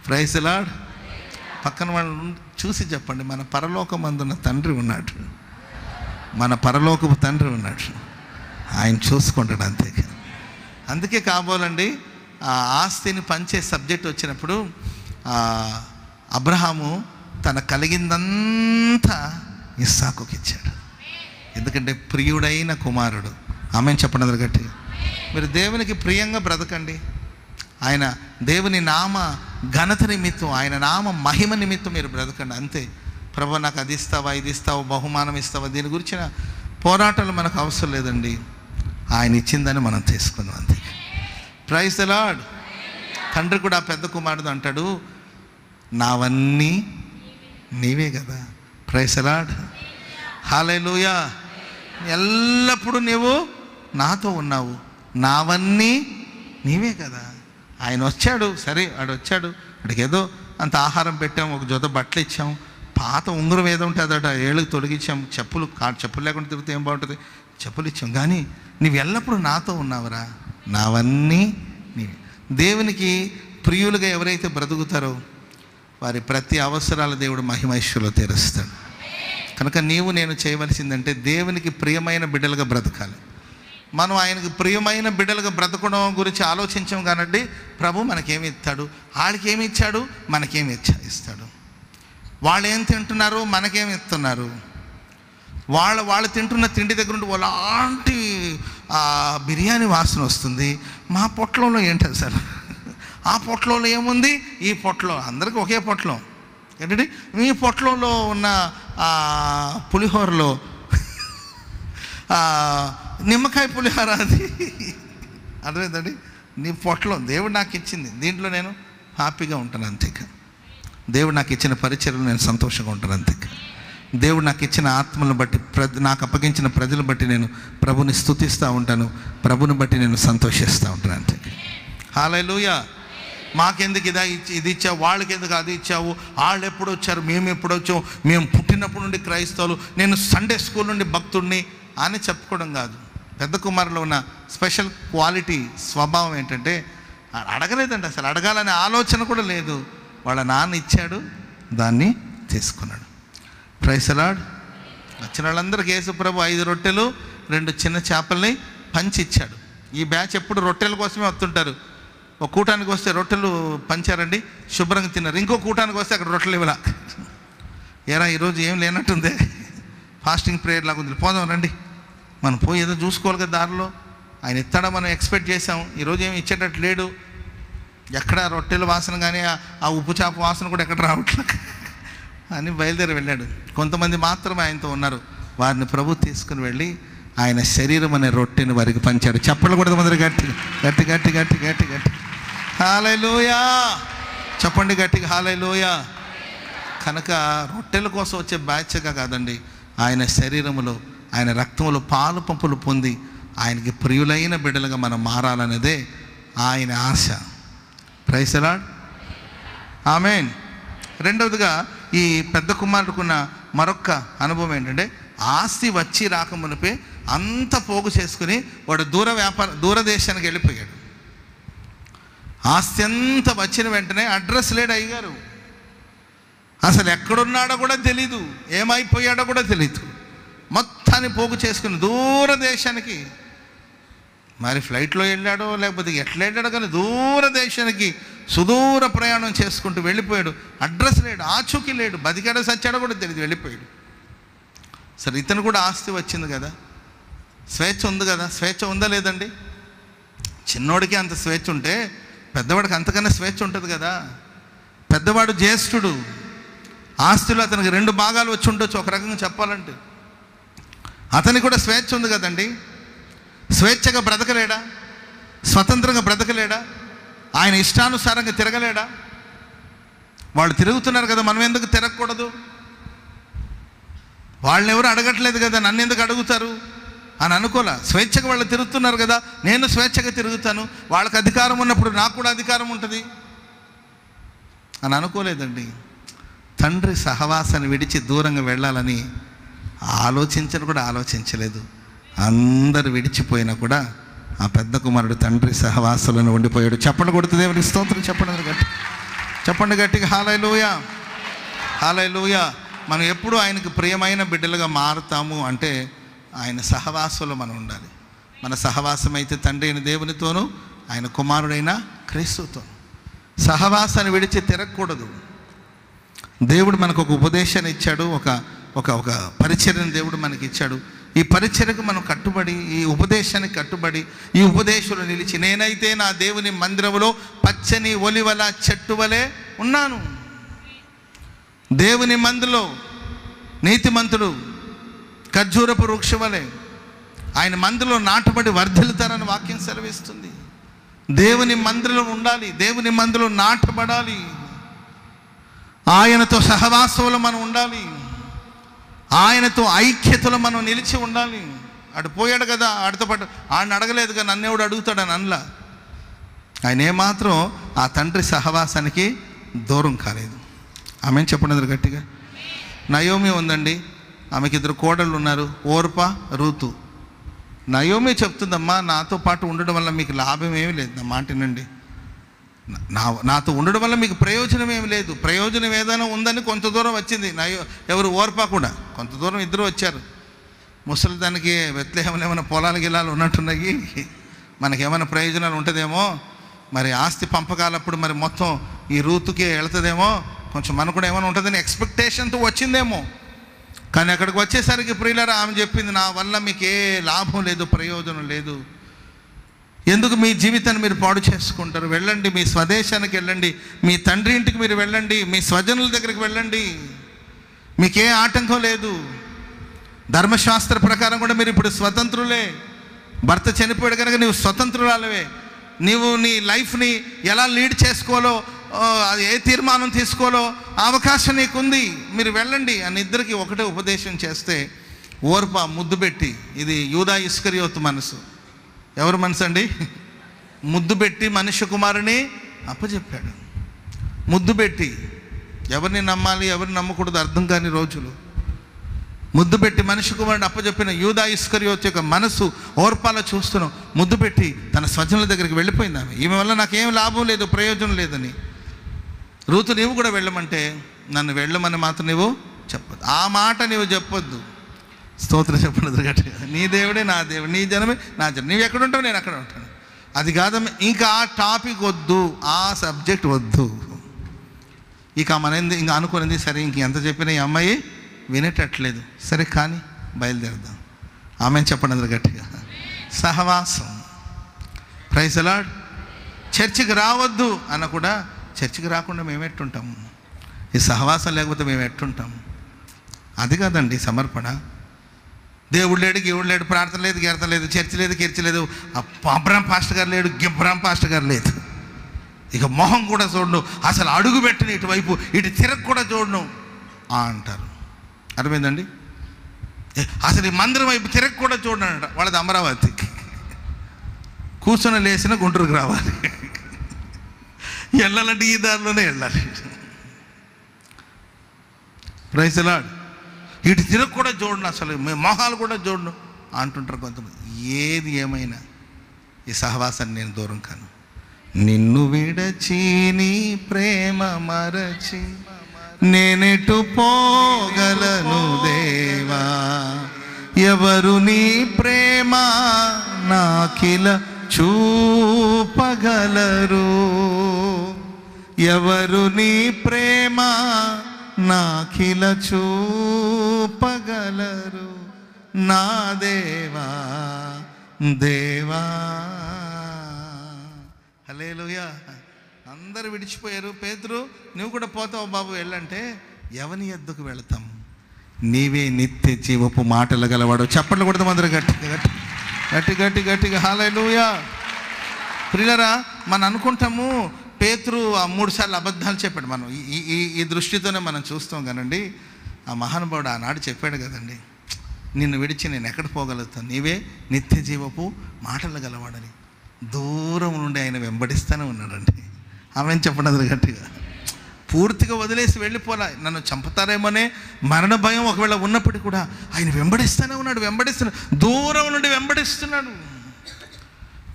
Praise lord. పక్కన వాళ్ళు చూసి చెప్పండి, మన పరలోకమందున్న తండ్రి ఉన్నాడు, మన పరలోకపు తండ్రి ఉన్నాడు, ఆయన చూసుకుంటాడు అంతే. అందుకే కాబోలండి ఆ ఆస్తిని పంచే సబ్జెక్ట్ వచ్చినప్పుడు అబ్రహాము తన కలిగిందంతా ఇస్సాకుకి ఇచ్చాడు. ఎందుకంటే ప్రియుడైన కుమారుడు. ఆమెను చెప్పండి అందరు గట్టిగా. మీరు దేవునికి ప్రియంగా బ్రతకండి. ఆయన దేవుని నామ ఘనత నిమిత్తం, ఆయన నామ మహిమ నిమిత్తం మీరు బ్రతకండి అంతే. ప్రభు నాకు అది ఇస్తావా, ఇది ఇస్తావా, బహుమానం ఇస్తావా, దీని గురించిన పోరాటాలు మనకు అవసరం లేదండి. ఆయన ఇచ్చిందని మనం తీసుకుందాం అంతే. Praise the Lord. తండ్రి కూడా పెద్ద కుమారుడు అంటాడు, నావన్నీ నీవే కదా. Praise the Lord. హల్లెలూయా. ఎల్లప్పుడూ నీవు నాతో ఉన్నావు, నావన్నీ నీవే కదా. ఆయన వచ్చాడు, సరే వాడు వచ్చాడు, వాడికి ఏదో అంత ఆహారం పెట్టాము, ఒక జత బట్టలు ఇచ్చాము, పాత ఉంగరం ఏదో ఉంటే అదట ఏళ్ళకి తొలగించాం, చెప్పులు లేకుండా తిరిగితే ఏం బాగుంటుంది, చెప్పులు ఇచ్చాం. కానీ నీవు ఎల్లప్పుడూ నాతో ఉన్నావురా, నావన్నీ నీవే. దేవునికి ప్రియులుగా ఎవరైతే బ్రతుకుతారో వారి ప్రతి అవసరాలు దేవుడు మహిమైశ్వర్యంలో తీరుస్తాడు. కనుక నీవు నేను చేయవలసిందంటే దేవునికి ప్రియమైన బిడ్డలుగా బ్రతకాలి. మనం ఆయనకు ప్రియమైన బిడ్డలుగా బ్రతకడం గురించి ఆలోచించాం కానండి. ప్రభు మనకేమి ఇస్తాడు, వాళ్ళకి ఏమి ఇచ్చాడు, మనకేమి ఇస్తాడు. వాళ్ళు ఏం తింటున్నారు, మనకేమి ఇస్తున్నారు. వాళ్ళు తింటున్న తిండి దగ్గర ఉండి అలాంటి బిర్యానీ వాసన వస్తుంది, మా పొట్లంలో ఏంటి సార్, ఆ పొట్లంలో ఏముంది, ఈ పొట్లో అందరికీ ఒకే పొట్లం ఏంటంటే, మీ పొట్లంలో ఉన్న పులిహోరలో నిమ్మకాయ పులిహోర అది అర్థమైందండి. నీ పొట్లం దేవుడు నాకు ఇచ్చింది, దీంట్లో నేను హ్యాపీగా ఉంటాను అంతే. దేవుడు నాకు ఇచ్చిన పరిచర్యలు నేను సంతోషంగా ఉంటాను అంతే. దేవుడు నాకు ఇచ్చిన ఆత్మలను బట్టి, నాకు అప్పగించిన ప్రజలను బట్టి నేను ప్రభుని స్తుతిస్తూ ఉంటాను, ప్రభుని బట్టి నేను సంతోషిస్తూ ఉంటాను అంతే. హల్లెలూయా. మాకెందుకు ఇది ఇచ్చావు, వాళ్ళకి ఎందుకు అది ఇచ్చావు, వాళ్ళు ఎప్పుడు వచ్చారు, మేము ఎప్పుడు వచ్చాము, మేము పుట్టినప్పటి నుండి క్రైస్తవులు, నేను సండే స్కూల్ నుండి భక్తుడిని అని చెప్పుకోవడం కాదు. పెద్ద కుమారులో ఉన్న స్పెషల్ క్వాలిటీ స్వభావం ఏంటంటే అడగలేదండి, అసలు అడగాలనే ఆలోచన కూడా లేదు. వాళ్ళ నాన్న ఇచ్చాడు, దాన్ని తీసుకున్నాడు. Praise the lord. వచ్చిన వాళ్ళందరికీ యేసు ప్రభు 5 రొట్టెలు 2 చిన్న చేపల్ని పంచి ఇచ్చాడు. ఈ బ్యాచ్ ఎప్పుడు రొట్టెల కోసమే వస్తుంటారు. ఒక కూటానికి వస్తే రొట్టెలు పంచారండి, శుభ్రంగా తిన్నారు. ఇంకో కూటానికి వస్తే అక్కడ రొట్టెలు ఇవ్వలా. ఏరా ఈరోజు ఏం లేనట్టుందే, ఫాస్టింగ్ ప్రేయర్ లాగా ఉంది, పోదాం రండి, మనం పోయి ఏదో చూసుకోవాలి కదా దారిలో, ఆయన ఇస్తాడా మనం ఎక్స్పెక్ట్ చేసాం, ఈరోజు ఏమి ఇచ్చేటట్టు లేడు, ఎక్కడ రొట్టెల వాసన కానీ ఆ ఉప్పు చేప వాసన కూడా ఎక్కడ రావట్లేదు అని బయలుదేరి వెళ్ళాడు. కొంతమంది మాత్రమే ఆయనతో ఉన్నారు. వారిని ప్రభు తీసుకుని వెళ్ళి ఆయన శరీరం అనే రొట్టెని వారికి పంచాడు. చెప్పలు కూడా మంది గట్టి గట్టి గట్టి గట్టి గట్టి గట్టి హల్లెలూయా. చెప్పండి గట్టిగా హల్లెలూయా. కనుక రొట్టెల కోసం వచ్చే బ్యాచ్గా కాదండి, ఆయన శరీరములో ఆయన రక్తంలో పాలు పంపులు పొంది ఆయనకి ప్రియులైన బిడ్డలుగా మనం మారాలనేదే ఆయన ఆశ. Praise the Lord. ఆమేన్. రెండవదిగా ఈ పెద్ద కుమారుడుకున్న మరొక అనుభవం ఏంటంటే, ఆస్తి వచ్చి రాకమునిపే అంత పోగు చేసుకుని వాడు దూరదేశానికి వెళ్ళిపోయాడు. ఆస్తి అంతా వచ్చిన వెంటనే అడ్రస్ లేడు అయ్యగారు. అసలు ఎక్కడున్నాడో కూడా తెలీదు, ఏమైపోయాడో కూడా తెలీదు. మొత్తాన్ని పోగు చేసుకుని దూరదేశానికి, మరి ఫ్లైట్లో వెళ్ళాడో లేకపోతే ఎట్లా వెళ్ళాడో కానీ దూరదేశానికి సుదూర ప్రయాణం చేసుకుంటూ వెళ్ళిపోయాడు. అడ్రస్ లేడు, ఆచూకీ లేడు, బతికాడో సచ్చాడో కూడా తెలియదు, వెళ్ళిపోయాడు. సరే, ఇతను కూడా ఆస్తి వచ్చింది కదా, స్వేచ్ఛ ఉంది కదా. స్వేచ్ఛ ఉందా లేదండి? చిన్నోడికి అంత స్వేచ్ఛ ఉంటే పెద్దవాడికి అంతకన్నా స్వేచ్ఛ ఉంటుంది కదా. పెద్దవాడు జ్యేష్ఠుడు, ఆస్తిలో అతనికి 2 భాగాలు వచ్చి ఉండొచ్చు ఒక రకంగా చెప్పాలంటే. అతనికి కూడా స్వేచ్ఛ ఉంది కదండి. స్వేచ్ఛగా బ్రతకలేడా? స్వతంత్రంగా బ్రతకలేడా? ఆయన ఇష్టానుసారంగా తిరగలేడా? వాళ్ళు తిరుగుతున్నారు కదా, మనం ఎందుకు తిరగకూడదు? వాళ్ళని ఎవరు అడగట్లేదు కదా, నన్ను ఎందుకు అడుగుతారు అని అనుకోలే. స్వేచ్ఛగా వాళ్ళు తిరుగుతున్నారు కదా, నేను స్వేచ్ఛగా తిరుగుతాను, వాళ్ళకి అధికారం ఉన్నప్పుడు నాకు కూడా అధికారం ఉంటుంది అని అనుకోలేదండి. తండ్రి సహవాసాన్ని విడిచి దూరంగా వెళ్ళాలని ఆలోచించలేదు. అందరు విడిచిపోయినా కూడా ఆ పెద్ద కుమారుడు తండ్రి సహవాసంలో ఉండిపోయాడు. చెప్పండి కొడుతు దేవునికి స్తోత్రం. చెప్పండి గట్టిగా హల్లెలూయా. హల్లెలూయా. మనం ఎప్పుడు ఆయనకు ప్రియమైన బిడ్డలుగా మారుతాము అంటే ఆయన సహవాసంలో మనం ఉండాలి. మన సహవాసం అయితే తండ్రి అయిన దేవునితోనూ ఆయన కుమారుడైన క్రీస్తుతోనూ. సహవాసాన్ని విడిచి తిరగకూడదు. దేవుడు మనకు ఒక ఉపదేశాన్ని ఇచ్చాడు, ఒక పరిచర్యను దేవుడు మనకి ఇచ్చాడు. ఈ పరిచర్యకు మనం కట్టుబడి, ఈ ఉపదేశానికి కట్టుబడి, ఈ ఉపదేశంలో నిలిచి, నేనైతే నా దేవుని మందిరములో పచ్చని ఒలివల చెట్టు వలె ఉన్నాను. దేవుని మందిలో నీతిమంతుడు ఖర్జూరపు వృక్షం వలె ఆయన మందిలో నాటబడి వర్ధిల్లుతారని వాక్యం సెలవిస్తుంది. దేవుని మందిరంలో ఉండాలి, దేవుని మందిలో నాటబడాలి, ఆయనతో సహవాసంలో మనం ఉండాలి, ఆయనతో ఐక్యతలో మనం నిలిచి ఉండాలి. అటు పోయాడు కదా, ఆడితో పాటు ఆయన అడగలేదు కదా, నన్ను ఎవడు అడుగుతాడని అనలా. ఆయన ఏమాత్రం ఆ తండ్రి సహవాసానికి దూరం కాలేదు. ఆమె చెప్పండి గట్టిగా. నయోమి ఉందండి, ఆమెకి 2 కోడళ్ళు ఉన్నారు, ఓర్పా, రూతు. నయోమి చెప్తుందమ్మా, నాతో పాటు ఉండడం వల్ల మీకు లాభం ఏమీ లేదు, నా మాట వినండి. నాతో ఉండడం వల్ల మీకు ప్రయోజనం ఏమి లేదు. ప్రయోజనం ఏదైనా ఉందని కొంత దూరం వచ్చింది. ఎవరు ఓర్పా కూడా కొంత దూరం, ఇద్దరు వచ్చారు. ముసలి దానికి బెత్లెహేములో ఏమైనా పొలాలు గిలాలు ఉన్నట్టున్నాయి, మనకేమైనా ప్రయోజనాలు ఉంటుందేమో, మరి ఆస్తి పంపకాలప్పుడు మరి మొత్తం ఈ రూతుకే వెళ్తుందేమో, కొంచెం మనకు కూడా ఏమైనా ఉంటుందని ఎక్స్పెక్టేషన్తో వచ్చిందేమో. కానీ అక్కడికి వచ్చేసరికి ప్రియులారా, ఆమె చెప్పింది, నా వల్ల మీకు ఏ లాభం లేదు, ప్రయోజనం లేదు. ఎందుకు మీ జీవితాన్ని మీరు పాడు చేసుకుంటారు? వెళ్ళండి, మీ స్వదేశానికి వెళ్ళండి, మీ తండ్రి ఇంటికి మీరు వెళ్ళండి, మీ స్వజనుల దగ్గరికి వెళ్ళండి, మీకే ఆటంకం లేదు. ధర్మశాస్త్ర ప్రకారం కూడా మీరు ఇప్పుడు స్వతంత్రులే. భర్త చనిపోయాడు కనుక నీవు స్వతంత్రురాలవే. నీవు నీ లైఫ్ని ఎలా లీడ్ చేసుకోవాలో, ఏ తీర్మానం తీసుకోవాలో అవకాశం నీకుంది, మీరు వెళ్ళండి అని ఇద్దరికి ఒకటే ఉపదేశం చేస్తే, ఓర్ప ముద్దు పెట్టి, ఇది యూదా ఇస్కరియోతు మనసు. ఎవరు మనసు అండి? ముద్దు పెట్టి మనుష్య కుమారుని అప్పచెప్పాడు. ముద్దు పెట్టి, ఎవరిని నమ్మాలి ఎవరిని నమ్మకూడదు అర్థం కాని రోజులు. ముద్దు పెట్టి మనుష్య కుమారుని అప్పచెప్పిన యూదా ఇస్కరియోతు యొక్క మనసు ఓర్పాలో చూస్తున్నాం. ముద్దు పెట్టి తన స్వజనుల దగ్గరికి వెళ్ళిపోయింది ఆమె. ఈమె వల్ల నాకేం లాభం లేదు, ప్రయోజనం లేదని. రూతు, నీవు కూడా వెళ్ళమంటే, నన్ను వెళ్ళమని మాత్రం నీవు చెప్పొద్దు, ఆ మాట నీవు చెప్పొద్దు. స్తోత్రం చెప్పండి గట్టిగా. నీ దేవుడే నా దేవుడు, నీ జనమే నా జనం, నీవు ఎక్కడ ఉంటావు నేను అక్కడ ఉంటాను. అది కాదమ్మ, ఇంకా ఆ టాపిక్ వద్దు, ఆ సబ్జెక్ట్ వద్దు. ఇక మనది ఇంకా అనుకునేది, సరే ఇంక ఎంత చెప్పినా ఈ అమ్మాయి వినేటట్లేదు, సరే కానీ బయలుదేరదాం. ఆమె చెప్పండి అందరు గట్టిగా. సహవాసం. Praise the lord. చర్చికి రావద్దు అన్న కూడా, చర్చికి రాకుండా మేము ఎట్టుంటాము? ఈ సహవాసం లేకపోతే మేము ఎట్టుంటాము? అది కాదండి సమర్పణ. దేవుడు లేడు, గీవుడు లేడు, ప్రార్థన లేదు, గీర్తన లేదు, చర్చ లేదు, కిర్చ లేదు, అబ్రాం పాస్టర్ గారు లేడు, గిబ్రాం పాస్టర్ గారు లేదు. ఇక మొహం కూడా చూడను, అసలు అడుగు పెట్టిన ఇటువైపు, ఇటు తిరగ కూడా చూడను అంటారు. అర్థమైందండి? అసలు ఈ మందిరం వైపు తిరగ కూడా చూడనంట. వాళ్ళది అమరావతి. కూర్చొని లేచిన గుంటూరుకు రావాలి, వెళ్ళాలంటే ఈ దారిలోనే వెళ్ళాలి. Praise the lord. ఇటు తిరగ కూడా చూడను, అసలు మొహాలు కూడా చూడను అంటుంటారు కొంతమంది. ఏది ఏమైనా ఈ సహవాసాన్ని నేను దూరం కాను. నిన్ను విడచి నీ ప్రేమ మరచి నేనెటు పోగలను దేవా, ఎవరు నీ ప్రేమ నాకిల చూపగలరు, ఎవరు నీ ప్రేమ నాకిల చూపగలరు, నా దేవా దేవా. హల్లెలూయా. అందరూ విడిచిపోయారు. పేతురు, నువ్వు కూడా పోతావు బాబు వెళ్ళంటే, ఎవని ఎద్దుకు వెళతాం, నీవే నిత్య జీవపు మాటలు గలవాడు. చప్పట్లు కొడతాం అందరూ గట్టిగా గట్టి గట్టి గట్టి గట్టిగా. హల్లెలూయా. ప్రియులారా, మనం అనుకుంటాము పేతురు 3 సార్లు అబద్ధాలు చెప్పాడు. మనం ఈ దృష్టితోనే మనం చూస్తాం కానండి. ఆ మహానుభావుడు ఆనాడు చెప్పాడు కదండి, నిన్ను విడిచి నేను ఎక్కడ పోగలుగుతాను, నీవే నిత్య జీవపు మాటలు గలవాడని. దూరం నుండి ఆయన వెంబడిస్తూనే ఉన్నాడండి. ఆమెను చెప్పండి అందరూ గట్టిగా. పూర్తిగా వదిలేసి వెళ్ళిపోలే. నన్ను చంపుతారేమోనే మరణ భయం ఒకవేళ ఉన్నప్పటికీ కూడా ఆయన వెంబడిస్తూనే ఉన్నాడు. దూరం నుండి వెంబడిస్తున్నాడు.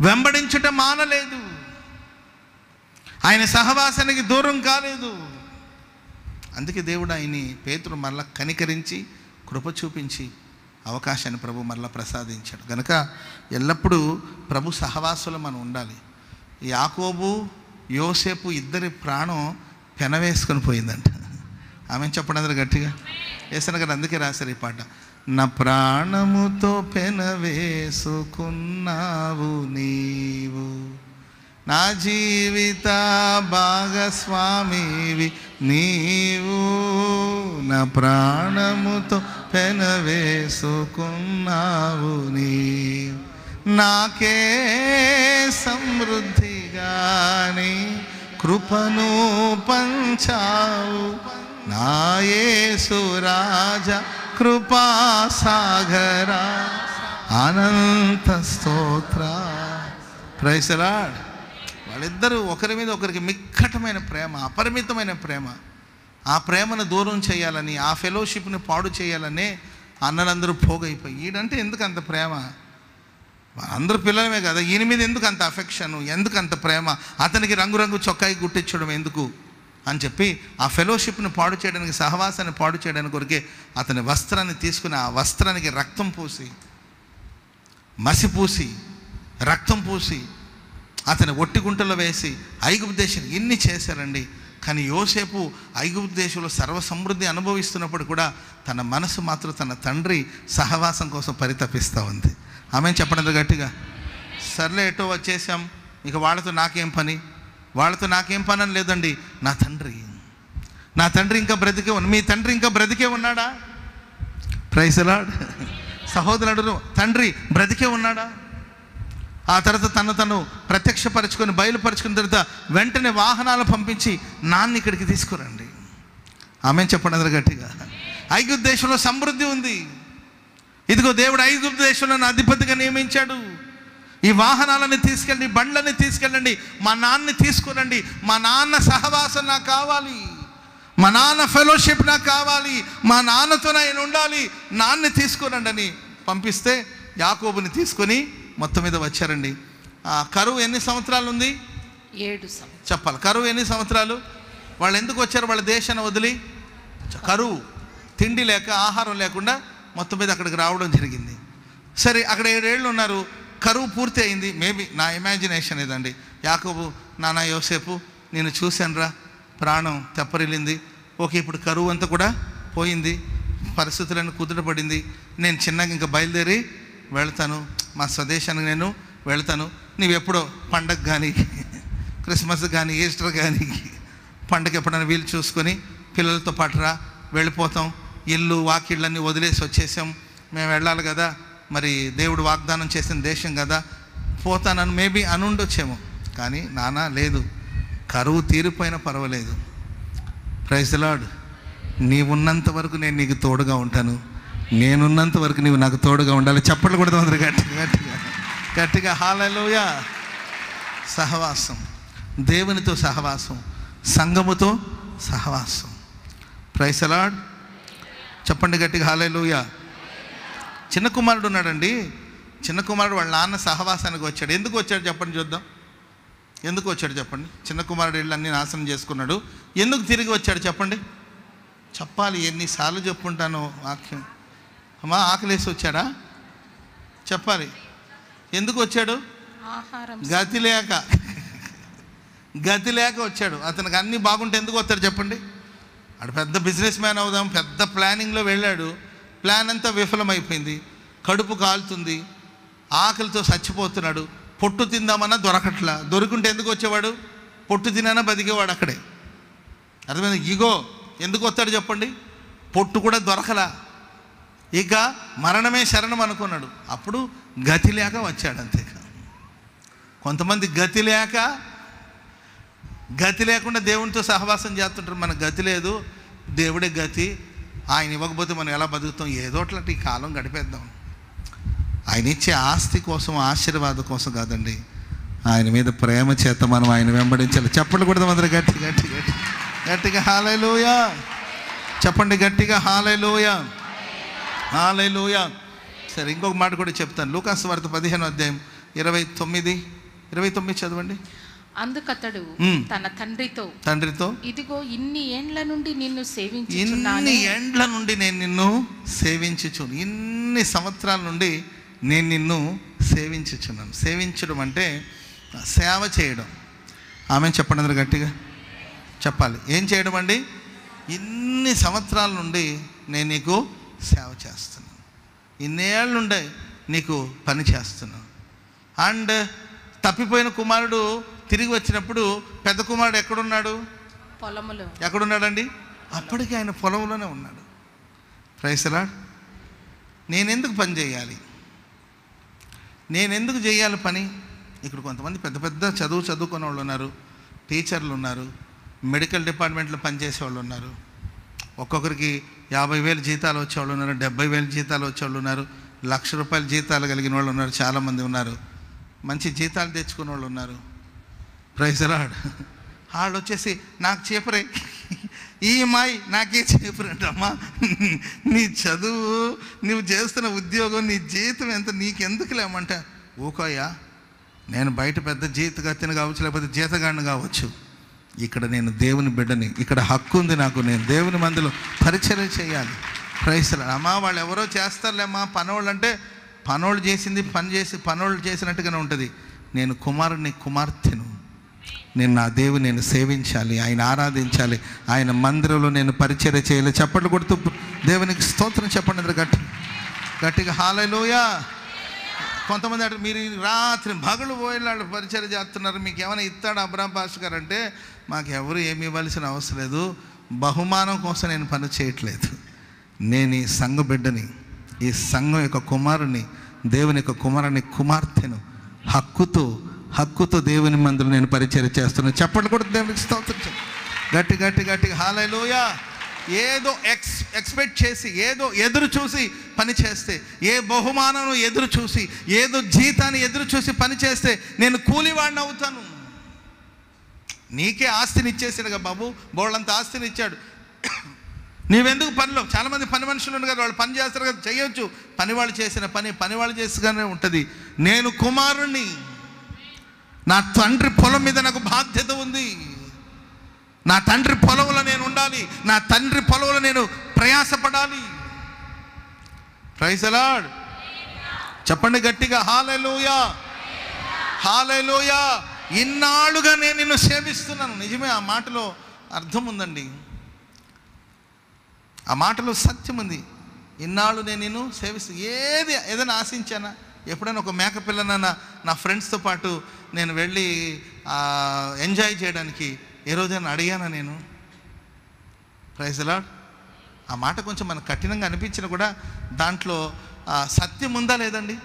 వెంబడించటం మానలేదు. ఆయన సహవాసానికి దూరం కాలేదు. అందుకే దేవుడు ఆయన్ని, పేతురు మరలా కనికరించి కృప చూపించి అవకాశాన్ని ప్రభు మరలా ప్రసాదించాడు. కనుక ఎల్లప్పుడూ ప్రభు సహవాసంలో మనం ఉండాలి. యాకోబు యోసేపు ఇద్దరి ప్రాణం పెనవేసుకొని పోయిందంట. ఆమె చెప్పండి అందరూ గట్టిగా. వేసిన కదా, అందుకే రాశారు ఈ పాట. నా ప్రాణముతో పెనవేసుకున్నావు నీవు, నా జీవిత భాగస్వామివి నీవు, నా ప్రాణముతో పెనవేసుకున్నావు నీవు, నాకే సమృద్ధిగాని కృపను పంచావు, నా యేసు రాజా కృపాసాగరా అనంత స్తోత్ర. Praise the lord. వాళ్ళిద్దరూ ఒకరి మీద ఒకరికి మిక్కటమైన ప్రేమ, అపరిమితమైన ప్రేమ. ఆ ప్రేమను దూరం చేయాలని, ఆ ఫెలోషిప్ని పాడు చేయాలనే అన్నలందరూ పోగైపోయి, ఈడంటే ఎందుకు అంత ప్రేమ, అందరూ పిల్లలమే కదా, ఈయన మీద ఎందుకు అంత అఫెక్షన్, ఎందుకు అంత ప్రేమ, అతనికి రంగురంగు చొక్కాయి గుట్టించడం ఎందుకు అని చెప్పి ఆ ఫెలోషిప్ని పాడు చేయడానికి, సహవాసాన్ని పాడు చేయడానికి కొరికే అతని వస్త్రాన్ని తీసుకుని ఆ వస్త్రానికి రక్తం పూసి, మసిపూసి, రక్తం పూసి అతని ఒట్టి గుంటలో వేసి ఐగుప్తు దేశం ఇన్ని చేశారండి. కానీ యోసేపు ఐగుప్తు దేశంలో సర్వసమృద్ధి అనుభవిస్తున్నప్పుడు కూడా తన మనసు మాత్రం తన తండ్రి సహవాసం కోసం పరితపిస్తూ ఉంది. ఆమె చెప్పండి గట్టిగా. సర్లే ఎటో వచ్చేసాం, ఇక వాళ్ళతో నాకేం పని, వాళ్ళతో నాకేం పని అని లేదండి. నా తండ్రి ఇంకా బ్రతికే ఉన్నాడు. మీ తండ్రి ఇంకా బ్రతికే ఉన్నాడా? Praise the lord. సహోదరుడు, తండ్రి బ్రతికే ఉన్నాడా? ఆ తర్వాత తను ప్రత్యక్షపరచుకొని బయలుపరుచుకున్న తర్వాత వెంటనే వాహనాలు పంపించి నాన్న ఇక్కడికి తీసుకురండి. ఆమె చెప్పండి అందరూ గట్టిగా. ఐగుప్తు దేశంలో సమృద్ధి ఉంది. ఇదిగో దేవుడు ఐగుప్తు దేశంలో అధిపతిగా నియమించాడు. ఈ వాహనాలని తీసుకెళ్ళండి, బండ్లని తీసుకెళ్ళండి, మా నాన్నని తీసుకురండి, మా నాన్న సహవాసం నాకు కావాలి, మా నాన్న ఫెలోషిప్ నాకు కావాలి, మా నాన్నతో నేను ఉండాలి, నాన్నని తీసుకురండి అని పంపిస్తే యాకోబుని తీసుకొని మొత్తం మీద వచ్చారండి. కరువు ఎన్ని సంవత్సరాలు ఉంది? 7 సంవత్సరాలు. చెప్పాలి. కరువు ఎన్ని సంవత్సరాలు? వాళ్ళు ఎందుకు వచ్చారు? వాళ్ళ దేశాన్ని వదిలి కరువు, తిండి లేక, ఆహారం లేకుండా మొత్తం మీద అక్కడికి రావడం జరిగింది. సరే, అక్కడ 7 ఏళ్ళు ఉన్నారు. కరువు పూర్తి అయింది. మేబీ నా ఇమాజినేషన్ ఇదండి. యాకోబు, నాన్న యోసేపు, నేను చూశానురా, ప్రాణం తెప్పరిల్లింది. ఓకే, ఇప్పుడు కరువు అంతా కూడా పోయింది, పరిస్థితులను కుదుటపడింది, నేను చిన్నగా ఇంకా బయలుదేరి వెళ్తాను, మా స్వదేశానికి నేను వెళ్తాను. నువ్వెప్పుడో పండగ కానీ, క్రిస్మస్ కానీ, ఈస్టర్ కానీ, పండగ ఎప్పుడైనా వీలు చూసుకొని పిల్లలతో పాటు రా, వెళ్ళిపోతాం, ఇల్లు వాకిళ్ళన్నీ వదిలేసి వచ్చేసాం, మేము వెళ్ళాలి కదా, మరి దేవుడు వాగ్దానం చేసిన దేశం కదా, పోతానని మేబీ అనుండొచ్చేమో. కానీ నాన్న లేదు, కరువు తీరిపోయినా పర్వాలేదు. Praise the lord. నీవున్నంత వరకు నేను నీకు తోడుగా ఉంటాను, నేనున్నంత వరకు నీవు నాకు తోడుగా ఉండాలి. చప్పట్లు కొడదాం అందరూ గట్టిగా గట్టిగా గట్టిగా. హల్లెలూయా. సహవాసం, దేవునితో సహవాసం, సంఘముతో సహవాసం. Praise the lord. చెప్పండి గట్టిగా హల్లెలూయా. చిన్న కుమారుడు ఉన్నాడండి. చిన్న కుమారుడు వాళ్ళ నాన్న సహవాసానికి వచ్చాడు. ఎందుకు వచ్చాడు చెప్పండి చూద్దాం. ఎందుకు వచ్చాడు చెప్పండి. చిన్న కుమారుడు ఇళ్ళు అన్నీ నాశనం చేసుకున్నాడు. ఎందుకు తిరిగి వచ్చాడు చెప్పండి. చెప్పాలి, ఎన్నిసార్లు చెప్పుంటాను వాక్యం. అమ్మా ఆకలేసి వచ్చాడా? చెప్పాలి. ఎందుకు వచ్చాడు? ఆహారం గతి లేక వచ్చాడు. అతనికి అన్నీ బాగుంటే ఎందుకు వస్తాడు చెప్పండి. అటు పెద్ద బిజినెస్ మ్యాన్ అవుదాం పెద్ద ప్లానింగ్లో వెళ్ళాడు. ప్లాన్ అంతా విఫలమైపోయింది. కడుపు కాలుతుంది, ఆకలితో చచ్చిపోతున్నాడు. పొట్టు తిందామన్నా దొరకట్లా. దొరికింటే ఎందుకు వచ్చేవాడు? పొట్టు తినైనా బతికేవాడు అక్కడే. అర్థమైంది? ఇగో ఎందుకు వస్తాడు చెప్పండి. పొట్టు కూడా దొరకలా, ఇక మరణమే శరణం అనుకున్నాడు. అప్పుడు గతి లేక వచ్చాడు. అంతే. కొంతమంది గతి లేకుండా దేవునితో సహవాసం చేస్తుంటారు. మనకు గతి లేదు, దేవుడే గతి, ఆయన ఇవ్వకపోతే మనం ఎలా బతుకుతాం, ఏదో అట్లాంటి ఈ కాలం గడిపేద్దాం. ఆయన ఇచ్చే ఆస్తి కోసం, ఆశీర్వాదం కోసం కాదండి, ఆయన మీద ప్రేమ చేత మనం ఆయన వెంబడించాలి. చెప్పండి కూడా అందరూ గట్టి గట్టి గట్టి గట్టిగా హల్లెలూయా. చెప్పండి గట్టిగా హల్లెలూయా. హల్లెలూయా. సరే, ఇంకొక మాట కూడా చెప్తాను. లూకాసు వార్త 15వ అధ్యాయం 29 చదవండి. అందుకతడు తన తండ్రితో ఇదిగో ఇన్ని ఏండ్ల నుండి నిన్ను సేవించుచున్నాను. ఇన్ని సంవత్సరాల నుండి నేను నిన్ను సేవించుచున్నాను. సేవించడం అంటే సేవ చేయడం. ఆమె చెప్పండి అందరూ గట్టిగా చెప్పాలి. ఏం చేయడం అండి? ఇన్ని సంవత్సరాల నుండి నేను నీకు సేవ చేస్తున్నాను, ఇన్నేళ్ళ నుండి నీకు పని చేస్తున్నాను. అండ్ తప్పిపోయిన కుమారుడు తిరిగి వచ్చినప్పుడు పెద్ద కుమారుడు ఎక్కడున్నాడు? పొలంలో. ఎక్కడున్నాడండి? అప్పటికి ఆయన పొలంలోనే ఉన్నాడు. Praise the lord. నేనెందుకు పని చేయాలి? నేనెందుకు చేయాలి పని? ఇక్కడ కొంతమంది పెద్ద పెద్ద చదువుకున్న వాళ్ళు ఉన్నారు, టీచర్లు ఉన్నారు, మెడికల్ డిపార్ట్మెంట్లో పనిచేసే వాళ్ళు ఉన్నారు. ఒక్కొక్కరికి 50,000 జీతాలు వచ్చేవాళ్ళు ఉన్నారు, 70,000 జీతాలు వచ్చేవాళ్ళు ఉన్నారు, ₹1,00,000 జీతాలు కలిగిన వాళ్ళు ఉన్నారు, చాలామంది ఉన్నారు. మంచి జీతాలు తెచ్చుకున్న వాళ్ళు ఉన్నారు. Praise the lord. వాళ్ళు వచ్చేసి నాకు చేపరే ఈఎంఐ నాకే చేపరంటమ్మా, నీ చదువు, నువ్వు చేస్తున్న ఉద్యోగం, నీ జీతం ఎంత, నీకెందుకు లేమంట. ఊకోయ్యా, నేను బయట పెద్ద జీతగత్తిని కావచ్చు, లేకపోతే జీతగాడిని కావచ్చు, ఇక్కడ నేను దేవుని బిడ్డని, ఇక్కడ హక్కు ఉంది నాకు, నేను దేవుని మందిలో పరిచర్య చేయాలి. Praise the lord. అమ్మా వాళ్ళు ఎవరో చేస్తారులేమ్మా పనోళ్ళు అంటే, పనోళ్ళు చేసింది పనోళ్ళు చేసినట్టుగానే ఉంటుంది. నేను కుమారుని కుమార్తెను, నేను నా దేవుని నేను సేవించాలి, ఆయన ఆరాధించాలి, ఆయన మందిరంలో నేను పరిచర్య చేయాలి. చప్పట్లు కొడుతూ దేవునికి స్తోత్రం చెప్పండి అందరూ గట్టిగా హల్లెలూయా. కొంతమంది అంటే మీరు రాత్రి పగలు పోయేళ్ళు పరిచర్య చేస్తున్నారు, మీకు ఏమైనా ఇస్తాడు అబ్రాహం పాస్టర్ గారు అంటే, మాకు ఎవరు ఏమి ఇవ్వాల్సిన అవసరం లేదు, బహుమానం కోసం నేను పని చేయట్లేదు. నేను ఈ సంఘ బిడ్డని, ఈ సంఘం యొక్క కుమారుని, దేవుని యొక్క కుమార్తెను, హక్కుతో దేవుని మందులు నేను పరిచర్య చేస్తున్నాను. చెప్పండి కూడా దేవునికి స్తోత్రం. గట్టి హల్లెలూయా. ఏదో ఎక్స్పెక్ట్ చేసి, ఏదో ఎదురు చూసి పని చేస్తే, ఏ బహుమానం ఎదురు చూసి, ఏదో జీతాన్ని ఎదురు చూసి పని చేస్తే నేను కూలివాడిని అవుతాను. నీకే ఆస్తిని ఇచ్చేసాడుగా బాబు, బోళ్ళంత ఆస్తిని ఇచ్చాడు, నీవెందుకు పనిలో? చాలామంది పని మనుషులు ఉన్నారు కదా, వాళ్ళు పని చేస్తారు కదా, చేయొచ్చు. పనివాళ్ళు చేసిన పనివాళ్ళు చేసిగానే ఉంటుంది. నేను కుమారుణ్ణి, నా తండ్రి పొలం మీద నాకు బాధ్యత ఉంది, నా తండ్రి పొలంలో నేను ఉండాలి, నా తండ్రి పొలంలో నేను ప్రయాసపడాలి. Praise the lord. చెప్పండి గట్టిగా హల్లెలూయా. హల్లెలూయా. ఇన్నాళ్ళుగా నేను నిన్ను సేవిస్తున్నాను. నిజమే, ఆ మాటలో అర్థం ఉందండి, ఆ మాటలో సత్యం ఉంది. ఇన్నాళ్ళు నేను నిన్ను సేవిస్తాను. ఏదైనా ఆశించానా? ఎప్పుడైనా ఒక మేకపిల్లనన్నా నా ఫ్రెండ్స్తో పాటు నేను వెళ్ళి ఎంజాయ్ చేయడానికి ఏ రోజైనా అడిగానా నేను? Praise the lord. ఆ మాట కొంచెం మనకు కఠినంగా అనిపించినా కూడా దాంట్లో సత్యం ఉందా లేదండి?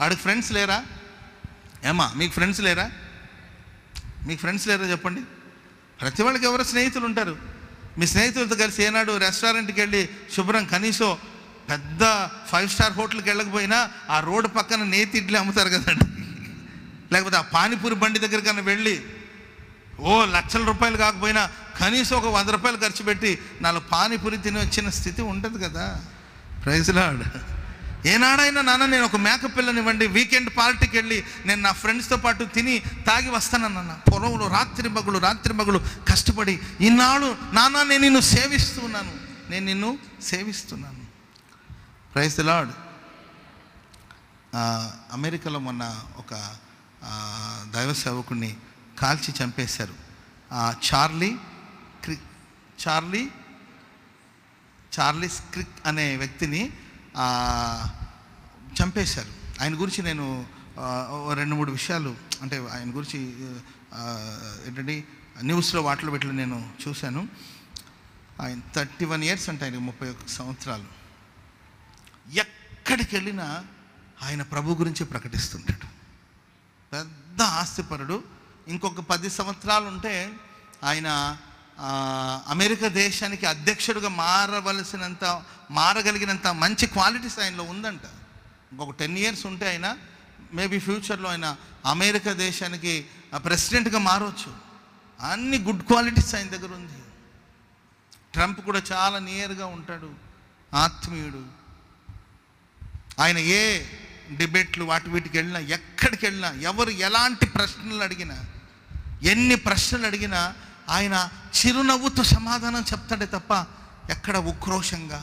ఆడికి ఫ్రెండ్స్ లేరా? ఏమా మీకు ఫ్రెండ్స్ లేరా? మీకు ఫ్రెండ్స్ లేరో చెప్పండి? ప్రతి వాళ్ళకి ఎవరో స్నేహితులు ఉంటారు. మీ స్నేహితులతో కలిసి ఏనాడు రెస్టారెంట్కి వెళ్ళి శుభ్రం కనీసం పెద్ద 5 స్టార్ హోటల్కి వెళ్ళకపోయినా ఆ రోడ్డు పక్కన నేతి ఇడ్లీ అమ్ముతారు కదండి, లేకపోతే ఆ పానీపూరి బండి దగ్గరికన్నా వెళ్ళి లక్షల రూపాయలు కాకపోయినా కనీసం ఒక 100 రూపాయలు ఖర్చు పెట్టి 4 పానీపూరి తిని వచ్చిన స్థితి ఉంటుంది కదా. Praise lord. ఏనాడైనా నాన్న నేను ఒక మేకప్ పిల్లనివ్వండి, వీకెండ్ పార్టీకి వెళ్ళి నేను నా ఫ్రెండ్స్తో పాటు తిని తాగి వస్తానన్న, పొలంలో రాత్రి మగులు కష్టపడి ఈనాడు నాన్న నేను నిన్ను సేవిస్తున్నాను. Praise the lord. అమెరికాలో మొన్న ఒక దైవ సేవకుడిని కాల్చి చంపేశారు. చార్లీ క్రిక్ అనే వ్యక్తిని చంపేశారు. ఆయన గురించి నేను 2-3 విషయాలు, అంటే ఆయన గురించి ఏంటంటే న్యూస్లో వాటిలో పెట్టి నేను చూశాను. ఆయన 31 ఇయర్స్ అంటే ఆయనకి 31 సంవత్సరాలు. ఎక్కడికి వెళ్ళినా ఆయన ప్రభు గురించి ప్రకటిస్తుంటాడు. పెద్ద ఆస్తిపరుడు. ఇంకొక 10 సంవత్సరాలు ఉంటే ఆయన అమెరికా దేశానికి అధ్యక్షుడిగా మారగలిగినంత మంచి క్వాలిటీస్ ఆయనలో ఉందంట. ఇంకొక 10 ఇయర్స్ ఉంటే ఆయన మేబీ ఫ్యూచర్లో ఆయన అమెరికా దేశానికి ప్రెసిడెంట్గా మారవచ్చు. అన్ని గుడ్ క్వాలిటీస్ ఆయన దగ్గర ఉంది. ట్రంప్ కూడా చాలా నియర్గా ఉంటాడు, ఆత్మీయుడు. ఆయన ఏ డిబేట్లు వీటికి వెళ్ళినా, ఎక్కడికి వెళ్ళినా, ఎవరు ఎలాంటి ప్రశ్నలు అడిగినా, ఎన్ని ప్రశ్నలు అడిగినా ఆయన చిరునవ్వుతో సమాధానం చెప్తాడే తప్ప ఎక్కడ ఉక్రోషంగా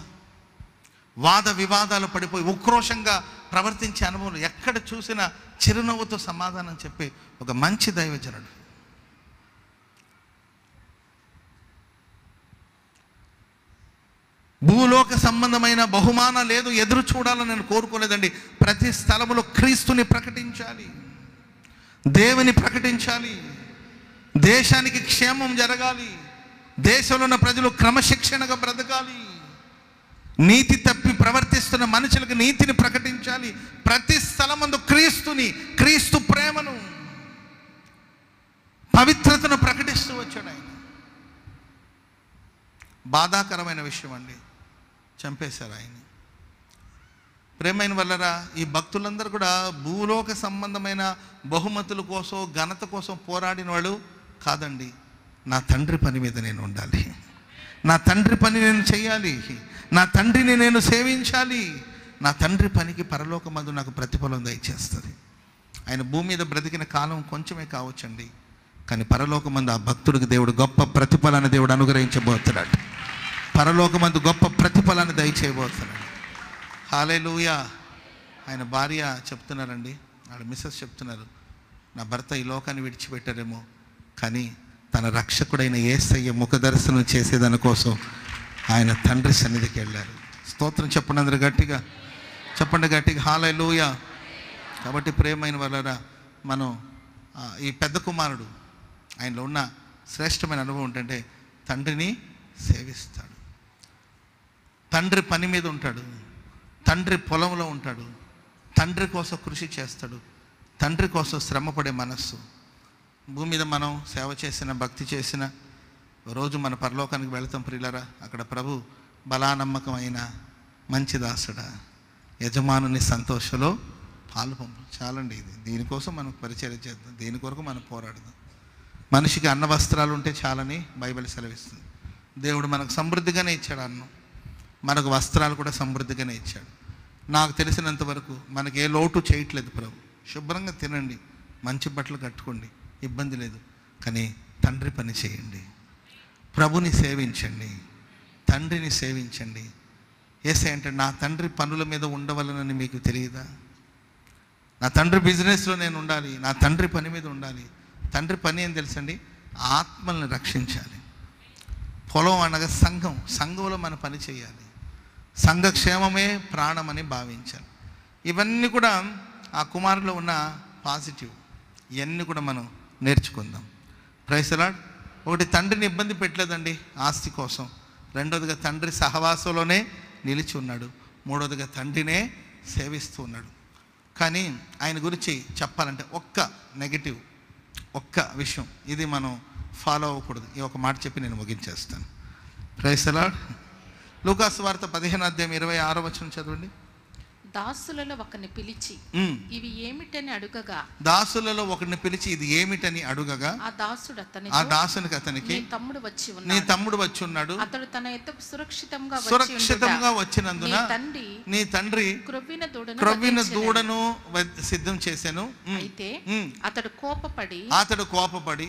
వాద వివాదాలు పడిపోయి ఉక్రోషంగా ప్రవర్తించే అనుభవం ఎక్కడ చూసినా చిరునవ్వుతో సమాధానం చెప్పే ఒక మంచి దైవజనుడు. భూలోక సంబంధమైన బహుమానం లేదు, ఎదురు చూడాలని నేను కోరుకోలేదండి. ప్రతి స్థలములో క్రీస్తుని ప్రకటించాలి, దేవుని ప్రకటించాలి, దేశానికి క్షేమం జరగాలి, దేశంలో ఉన్న ప్రజలు క్రమశిక్షణగా బ్రతకాలి, నీతి తప్పి ప్రవర్తిస్తున్న మనుషులకు నీతిని ప్రకటించాలి. ప్రతి స్థలమందు క్రీస్తు ప్రేమను, పవిత్రతను ప్రకటిస్తూ వచ్చాడు ఆయన. బాధాకరమైన విషయం అండి, చంపేశారు ఆయన్ని. ప్రేమైన వల్లరా, ఈ భక్తులందరూ కూడా భూలోక సంబంధమైన బహుమతుల కోసం, ఘనత కోసం పోరాడిన వాళ్ళు కాదండి. నా తండ్రి పని మీద నేను ఉండాలి, నా తండ్రి పని నేను చేయాలి, నా తండ్రిని నేను సేవించాలి, నా తండ్రి పనికి పరలోకమందు నాకు ప్రతిఫలం దయచేస్తుంది. ఆయన భూమి మీద బ్రతికిన కాలం కొంచెమే కావచ్చండి, కానీ పరలోకమందు ఆ భక్తుడికి దేవుడు గొప్ప ప్రతిఫలాన్ని దేవుడు అనుగ్రహించబోతున్నాడు. పరలోకమందు గొప్ప ప్రతిఫలాన్ని దయచేయబోతున్నాడు. హల్లెలూయా. ఆయన భార్య చెప్తున్నారండి, వాళ్ళ మిస్సెస్ చెప్తున్నారు, నా భర్త ఈ లోకాన్ని విడిచిపెట్టారేమో, కానీ తన రక్షకుడైన యేసయ్య ముఖ దర్శనం చేసేదాని కోసం ఆయన తండ్రి సన్నిధికి వెళ్ళారు. స్తోత్రం చెప్పండి, అందరూ గట్టిగా చెప్పండి, గట్టిగా హల్లెలూయా. కాబట్టి ప్రేమైన వాళ్ళరా, మనం ఈ పెద్ద కుమారుడు ఆయనలో ఉన్న శ్రేష్టమైన అనుభవం ఏంటంటే తండ్రిని సేవిస్తాడు, తండ్రి పని మీద ఉంటాడు, తండ్రి పొలంలో ఉంటాడు, తండ్రి కోసం కృషి చేస్తాడు, తండ్రి కోసం శ్రమపడే మనస్సు. భూమి మీద మనం సేవ చేసిన, భక్తి చేసిన రోజు మన పరలోకానికి వెళతాం ప్రియులరా. అక్కడ ప్రభు బలానమ్మకం అయిన మంచి దాసుడా, యజమానుని సంతోషంలో పాలు పంపు. చాలండి, దీనికోసం మనం పరిచర్య చేద్దాం, దీని కొరకు మనం పోరాడదాం. మనిషికి అన్న వస్త్రాలు ఉంటే చాలని బైబిల్ సెలవిస్తుంది. దేవుడు మనకు సమృద్ధిగానే ఇచ్చాడు అన్నం, మనకు వస్త్రాలు కూడా సమృద్ధిగానే ఇచ్చాడు. నాకు తెలిసినంత వరకు మనకి ఏ లోటు చేయట్లేదు ప్రభు. శుభ్రంగా తినండి, మంచి బట్టలు కట్టుకోండి, ఇబ్బంది లేదు. కానీ తండ్రి పని చేయండి, ప్రభుని సేవించండి, తండ్రిని సేవించండి. యేసయ్య అంటే నా తండ్రి పనుల మీద ఉండవలనని మీకు తెలియదా? నా తండ్రి బిజినెస్లో నేను ఉండాలి, నా తండ్రి పని మీద ఉండాలి. తండ్రి పని ఏం తెలుసండి? ఆత్మల్ని రక్షించాలి. పొలం అనగా సంఘంలో మన పని చేయాలి, సంఘక్షేమమే ప్రాణమని భావించాలి. ఇవన్నీ కూడా ఆ కుమారులో ఉన్న పాజిటివ్. ఇవన్నీ కూడా మనం నేర్చుకుందాం. Praise the lord. ఒకటి, తండ్రిని ఇబ్బంది పెట్టలేదండి ఆస్తి కోసం. రెండోదిగా తండ్రి సహవాసంలోనే నిలిచి ఉన్నాడు. మూడోదిగా తండ్రినే సేవిస్తూ ఉన్నాడు. కానీ ఆయన గురించి చెప్పాలంటే ఒక్క నెగిటివ్ ఒక్క విషయం, ఇది మనం ఫాలో అవ్వకూడదు. ఈ ఒక మాట చెప్పి నేను ముగించేస్తాను. Praise the lord. లూకాసు వార్త 15:26 చదవండి. దాసులలో ఒకరిని పిలిచి ఇవి ఏమిటని అడుగగా, దాసులలో ఒకరిని పిలిచి ఇది ఏమిటని అడుగగా, ఆ దాసునికి అతనికి నీ తమ్ముడు వచ్చి ఉన్నాడు, అతడు తన యొద్దకు సురక్షితంగా వచ్చినందున నీ తండ్రి క్రొవ్విన దూడను సిద్ధం చేశాను. అయితే అతడు కోపపడి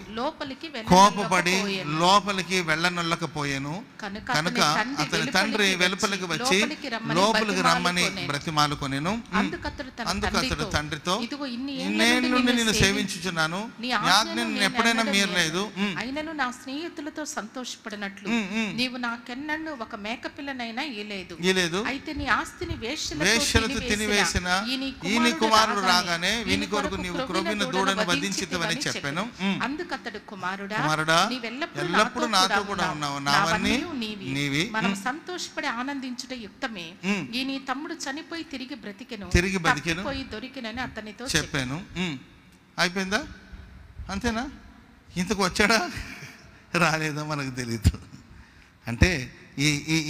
లోపలికి వెళ్ళనొల్లకపోయాను. కనుక అతని తండ్రి వెలుపలికి వచ్చి లోపలికి రమ్మని బ్రతిమాలుకొనెను. అందుకతడు తండ్రితో, నేను సేవించుచున్నాను, నీ ఆజ్ఞను ఎప్పుడైనా మీరలేదు, అయినను నా స్నేహితులతో సంతోషపడినట్లు నీవు నాకెన్నడూ ఒక మేకపిల్లనైనా ఇయ్యలేదు. అయితే నీ ఆస్తిని వేశ్యలతో తినివేసిన ఈ నీ కుమారుడు రాగానే వీని కొరకు నీవు క్రొవ్విన దూడను వధించితివని చెప్పాను. అందుకతడు, కుమారుడా, ఎల్లప్పుడూ నాతో కూడా ఉన్నావు, నావన్నీ నీవి, మనం సంతోషపడి ఆనందించుట యుక్తమే. ఈ నీ తమ్ముడు చనిపోయి తిరిగి బ్రతికెను దొరికినని అతనితో చెప్పాను. అయిపోయిందా? అంతేనా? ఇంతకు వచ్చాడా రాలేదా మనకు తెలియదు. అంటే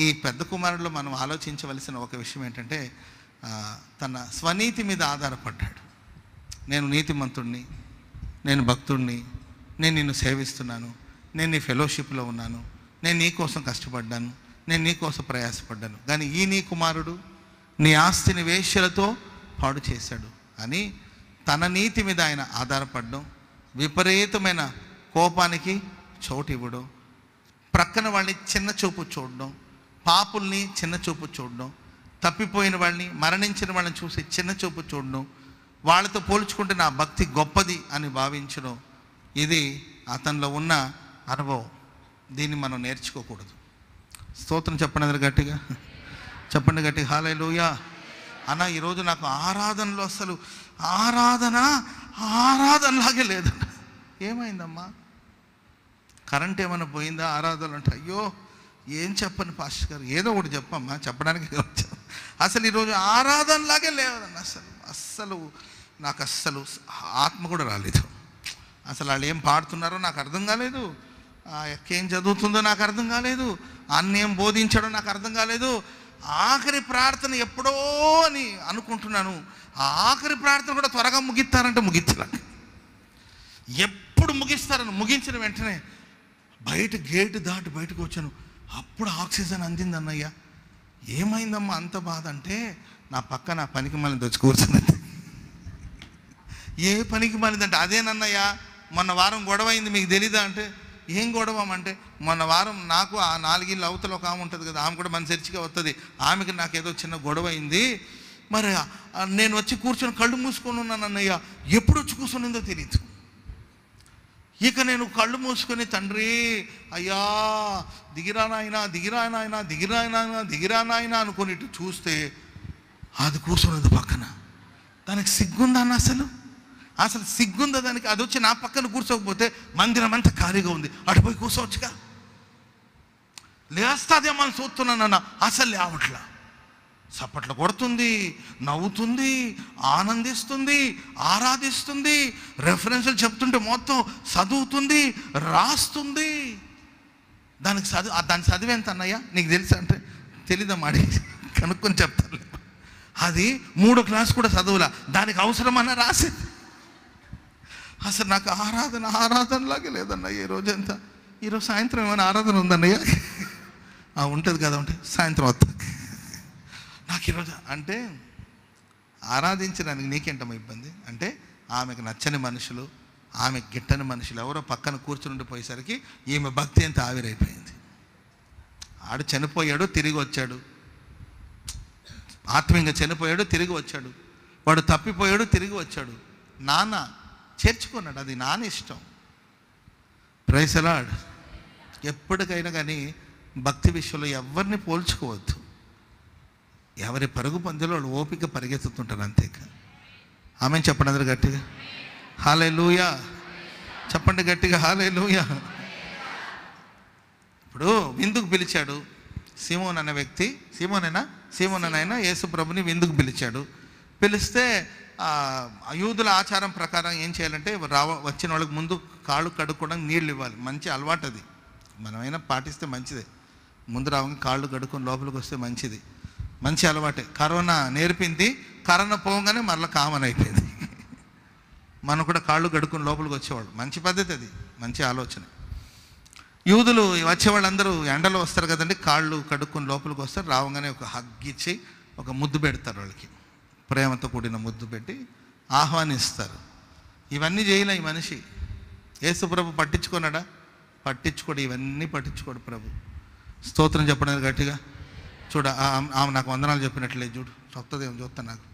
ఈ పెద్ద కుమారుడిలో మనం ఆలోచించవలసిన ఒక విషయం ఏంటంటే, తన స్వనీతి మీద ఆధారపడ్డాడు. నేను నీతిమంతుడిని, నేను భక్తుడిని, నేను నిన్ను సేవిస్తున్నాను, నేను నీ ఫెలోషిప్లో ఉన్నాను, నేను నీ కోసం కష్టపడ్డాను, నేను నీ కోసం ప్రయాసపడ్డాను. కానీ ఈ నీ కుమారుడు నీ ఆస్తిని వేశ్యలతో పాడు చేశాడు అని తన నీతి మీద ఆయన ఆధారపడడం, విపరీతమైన కోపానికి చోటు ఇవ్వడం, ప్రక్కన వాళ్ళని చిన్న చూపు చూడడం, పాపుల్ని చిన్న చూపు చూడడం, తప్పిపోయిన వాళ్ళని, మరణించిన వాళ్ళని చూసి చిన్న చూపు చూడడం, వాళ్ళతో పోల్చుకుంటే నా భక్తి గొప్పది అని భావించడం, ఇది అతనిలో ఉన్న అనుభవం. దీన్ని మనం నేర్చుకోకూడదు. స్తోత్రం చెప్పండి అందరు గట్టిగా, చెప్పండి గట్టిగా హల్లెలూయా. అన్న ఈరోజు నాకు ఆరాధనలో అసలు ఆరాధనలాగే లేదన్న. ఏమైందమ్మా? కరెంట్ ఏమైనా పోయిందా? ఆరాధనలు అంటే అయ్యో ఏం చెప్పను పాస్టర్ గారు, ఏదో ఒకటి చెప్పమ్మా, చెప్పడానికి వచ్చాను. అసలు ఈరోజు ఆరాధనలాగే లేదన్న. అస్సలు నాకు ఆత్మ కూడా రాలేదు. అసలు వాళ్ళు ఏం పాడుతున్నారో నాకు అర్థం కాలేదు, ఏం చదువుతుందో నాకు అర్థం కాలేదు, అన్నేం బోధించడో నాకు అర్థం కాలేదు. ఆఖరి ప్రార్థన ఎప్పుడో అని అనుకుంటున్నాను. ఆ ఆఖరి ప్రార్థన కూడా త్వరగా ముగిస్తారంటే ముగించలే. ఎప్పుడు ముగిస్తారని ముగించిన వెంటనే గేటు దాటి బయటకు వచ్చాను. అప్పుడు ఆక్సిజన్ అందింది అన్నయ్య. ఏమైందమ్మా అంత బాధ అంటే, నా పక్క నా పనికి మళ్ళీ తెచ్చి కూర్చున్నది. ఏ పనికి మళ్ళీదంటే అదేనన్నయ్య మొన్న వారం గొడవ అయింది, మీకు తెలీదా అంటే, ఏం గొడవ అంటే, మొన్న వారం నాకు ఆ 4 ఇళ్ళు అవతల ఒక ఆమె ఉంటుంది కదా, ఆమె కూడా మన చర్చిగా వస్తుంది, ఆమెకి నాకు ఏదో చిన్న గొడవ అయింది. మరి నేను వచ్చి కూర్చొని కళ్ళు మూసుకొని ఉన్నాను అన్నయ్య, ఎప్పుడు వచ్చి కూర్చొనిందో తెలియదు. ఇక నేను కళ్ళు మూసుకొని తండ్రి అయ్యా దిగిరానాయనా అనుకొని ఇటు చూస్తే అది కూర్చున్నది పక్కన. దానికి సిగ్గుందా అన్న? అసలు సిగ్గుందా దానికి? అది వచ్చి నా పక్కన కూర్చోకపోతే మందిరం అంతా ఖాళీగా ఉంది, అటు పోయి కూర్చోవచ్చుగా. లేస్తాదేమో అని చూస్తున్నానన్న, అసలు లేవట్లా. చప్పట్లు కొడుతుంది, నవ్వుతుంది, ఆనందిస్తుంది, ఆరాధిస్తుంది, రెఫరెన్స్లు చెప్తుంటే మొత్తం చదువుతుంది, రాస్తుంది. దాని చదివి ఎంత అన్నయ్య నీకు తెలుసా అంటే, తెలీదమ్మా, అడిగి కనుక్కొని చెప్తాను. అది 3వ క్లాస్ కూడా చదువులా, దానికి అవసరమన్నా రాసేది. అసలు నాకు ఆరాధనలాగే లేదన్నయ్య ఈరోజు ఎంత. ఈరోజు సాయంత్రం ఏమైనా ఆరాధన ఉందన్నయ్య? ఉంటుంది కదా, ఉంటే సాయంత్రం వస్తా. నాకు ఈరోజు అంటే ఆరాధించడానికి నీకేంటమ్మా ఇబ్బంది అంటే, ఆమెకు నచ్చని మనుషులు, ఆమెకు గిట్టని మనుషులు ఎవరో పక్కన కూర్చుని ఉండిపోయేసరికి ఈమె భక్తి అంతా ఆవిరైపోయింది. ఆడు చనిపోయాడు, తిరిగి వచ్చాడు, ఆత్మీయంగా చనిపోయాడు, తిరిగి వచ్చాడు. వాడు తప్పిపోయాడు, తిరిగి వచ్చాడు. నాన్న చేర్చుకున్నాడు, అది నాన్న ఇష్టం. Praise the lord. ఎప్పటికైనా కానీ భక్తి విషయంలో ఎవరిని పోల్చుకోవద్దు. ఎవరి పరుగు పందులో వాళ్ళు ఓపిక పరిగెత్తుతుంటారు, అంతేకా. ఆమె చెప్పండి అందరు గట్టిగా హల్లెలూయా. చెప్పండి గట్టిగా హల్లెలూయా. ఇప్పుడు విందుకు పిలిచాడు సీమోన్ అనే వ్యక్తి. సీమోన్ అయినా యేసు ప్రభుని విందుకు పిలిచాడు. పిలిస్తే యూదుల ఆచారం ప్రకారం ఏం చేయాలంటే వచ్చిన వాళ్ళకి ముందు కాళ్ళు కడుక్కోవడానికి నీళ్ళు ఇవ్వాలి. మంచి అలవాటు అది, మనమైనా పాటిస్తే మంచిదే. ముందు రావడానికి కాళ్ళు కడుక్కొని లోపలికి వస్తే మంచిది, మంచి అలవాటే. కరోనా నేర్పింది, కరోనా పోగానే మళ్ళీ కామన్ అయిపోయింది. మనం కూడా కాళ్ళు కడుక్కొని లోపలికి వచ్చేవాళ్ళు, మంచి పద్ధతి అది, మంచి ఆలోచన. యూదులు వచ్చేవాళ్ళందరూ ఎండలో వస్తారు కదండి, కాళ్ళు కడుక్కొని లోపలికి వస్తారు. రావగానే ఒక హగ్ ఇచ్చి ఒక ముద్దు పెడతారు, వాళ్ళకి ప్రేమతో కూడిన ముద్దు పెట్టి ఆహ్వానిస్తారు. ఇవన్నీ చేయలే ఈ మనిషి. యేసు ప్రభు పట్టించుకున్నాడా? పట్టించుకోడు, ఇవన్నీ పట్టించుకోడు ప్రభు. స్తోత్రం చెప్పడానికి గట్టిగా చూడ. ఆమె నాకు వందనాలు చెప్పినట్లే చూడు, చెప్తుందేమో చూస్తా, నాకు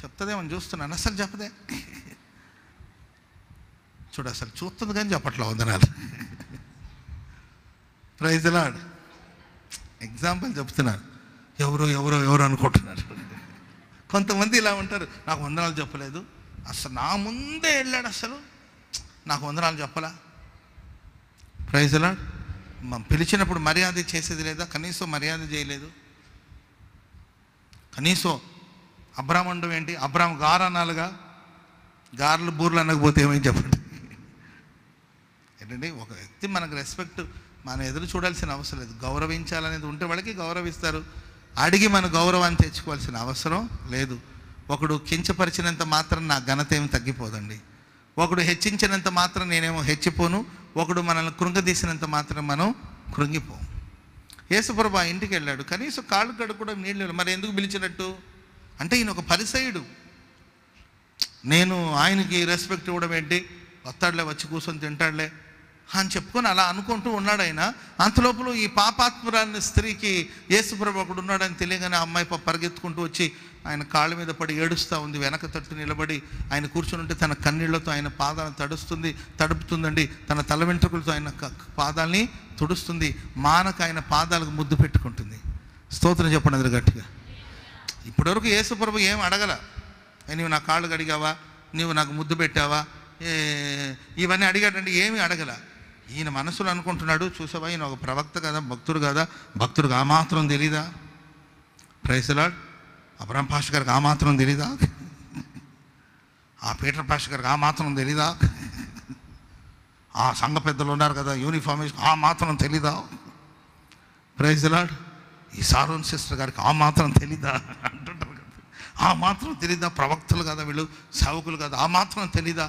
చెప్తుందేమో చూస్తున్నాను, అసలు చెప్పదే. చూడు, అసలు చూస్తుంది కానీ చెప్పట్లా వందనాలు. Praise the lord. ఎగ్జాంపుల్ చెప్తున్నాను, ఎవరో ఎవరో ఎవరో అనుకుంటున్నారు. కొంతమంది ఇలా ఉంటారు, నాకు వందనాలు చెప్పలేదు, అసలు నా ముందే వెళ్ళాడు, అసలు నాకు వందనాలు చెప్పలా. Praise the lord. పిలిచినప్పుడు మర్యాద చేసేది లేదా? కనీసం మర్యాద చేయలేదు. కనీసం అబ్రామ్ అండం ఏంటి? అబ్రామ్ గారు అనాలుగా, గారెలు బూర్లు అనకపోతే ఏమని చెప్పండి. ఏంటండి, ఒక వ్యక్తి మనకు రెస్పెక్ట్, మనం ఎదురు చూడాల్సిన అవసరం లేదు. గౌరవించాలనేది ఉంటే వాళ్ళకి గౌరవిస్తారు, అడిగి మన గౌరవాన్ని తెచ్చుకోవాల్సిన అవసరం లేదు. ఒకడు కించపరిచినంత మాత్రం నా ఘనత ఏమి తగ్గిపోదండి. ఒకడు హెచ్చించినంత మాత్రం నేనేమో హెచ్చిపోను, ఒకడు మనల్ని కృంగదీసినంత మాత్రం మనం కృంగిపోం. యేసుప్రభు ఆ ఇంటికి వెళ్ళాడు, కనీసం కాళ్ళు కడుక్కోవడం నీళ్ళు. మరి ఎందుకు పిలిచినట్టు అంటే ఈయన ఒక పరిసయుడు, నేను ఆయనకి రెస్పెక్ట్ ఇవ్వడం ఏంటి, వస్తాడులే, వచ్చి కూర్చొని తింటాడులే అని చెప్పుకొని అలా అనుకుంటూ ఉన్నాడు ఆయన. అంతలోపల ఈ పాపాత్మురాని స్త్రీకి యేసుప్రభు ఒకడు ఉన్నాడని తెలియగానే ఆ అమ్మాయి పరిగెత్తుకుంటూ వచ్చి ఆయన కాళ్ళ మీద పడి ఏడుస్తూ ఉంది. వెనక తట్టు నిలబడి ఆయన కూర్చొని ఉంటే తన కన్నీళ్లతో ఆయన పాదాలను తడుపుతుందండి. తన తల వెంట్రుకలతో ఆయన పాదాలని తుడుస్తుంది. మానక ఆయన పాదాలకు ముద్దు పెట్టుకుంటుంది. స్తోత్రం చెప్పండి అందరు గట్టిగా. ఇప్పటివరకు యేసుప్రభు ఏం అడగల, నీవు నా కాళ్ళు కడిగావా, నీవు నాకు ముద్దు పెట్టావా, ఇవన్నీ అడిగాడండి, ఏమీ అడగల. ఈయన మనసులో అనుకుంటున్నాడు, చూసావా ఈయన ఒక ప్రవక్త కదా, భక్తుడు కదా, భక్తుడికి ఆ మాత్రం తెలీదా? Praise the lord. Abram Pasha గారికి ఆ మాత్రం తెలీదా? ఆ పీటర్ పాష గారికి ఆ మాత్రం తెలీదా? ఆ సంఘ పెద్దలు ఉన్నారు కదా, యూనిఫామ్ వేసి ఆ మాత్రం తెలీదా? Praise the lord. ఈ సారోన్ సిస్టర్ గారికి ఆ మాత్రం తెలీదా అంటుంటారు కదా, ఆ మాత్రం తెలీదా? ప్రవక్తలు కదా వీళ్ళు, సేవకులు కదా, ఆ మాత్రం తెలీదా?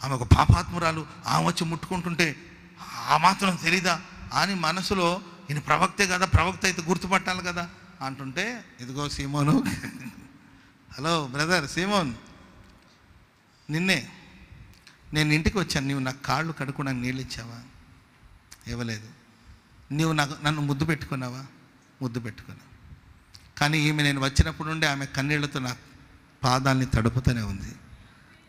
ఆమె ఒక పాపాత్మురాలు, ఆమె వచ్చి ముట్టుకుంటుంటే ఆ మాత్రం తెలీదా అని మనసులో, ఈయన ప్రవక్తే కదా, ప్రవక్త అయితే గుర్తుపట్టాలి కదా అంటుంటే, ఇదిగో సీమోను, హలో బ్రదర్ సీమోన్, నిన్నే నేను ఇంటికి వచ్చాను, నీవు నాకు కాళ్ళు కడుక్కోడానికి నీళ్ళు ఇచ్చావా? ఇవ్వలేదు. నీవు నన్ను ముద్దు పెట్టుకున్నావా? ముద్దు పెట్టుకున్నా. కానీ ఈమె నేను వచ్చినప్పుడు నుండి ఆమె కన్నీళ్లతో నా పాదాలని తడుపుతూనే ఉంది.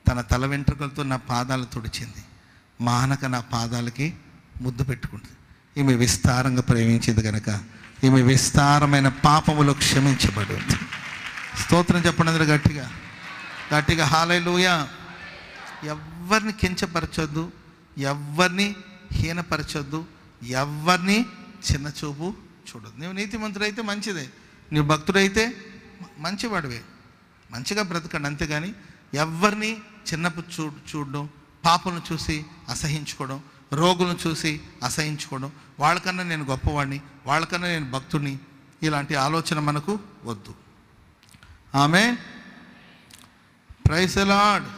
తన తల వెంట్రుకలతో నా పాదాలు తుడిచింది, మానక నా పాదాలకి ముద్దు పెట్టుకుంటుంది. ఈమె విస్తారంగా ప్రేమించింది కనుక ఈమె విస్తారమైన పాపములు క్షమించబడి ఉంది. స్తోత్రం చెప్పండి అందరూ గట్టిగా గట్టిగా హల్లెలూయా. ఎవరిని కించపరచొద్దు, ఎవరిని హీనపరచొద్దు, ఎవరిని చిన్న చూపు చూడదు. నువ్వు నీతిమంతుడైతే మంచిదే, నువ్వు భక్తుడైతే మంచివాడివే, మంచిగా బ్రతకండి, అంతేగాని ఎవరిని చిన్నపు చూడడం, పాపలను చూసి అసహించుకోవడం, రోగులను చూసి అసహించుకోవడం, వాళ్ళకన్నా నేను గొప్పవాడిని, వాళ్ళకన్నా నేను భక్తుడిని, ఇలాంటి ఆలోచన మనకు వద్దు. ఆమేన్. Praise the lord.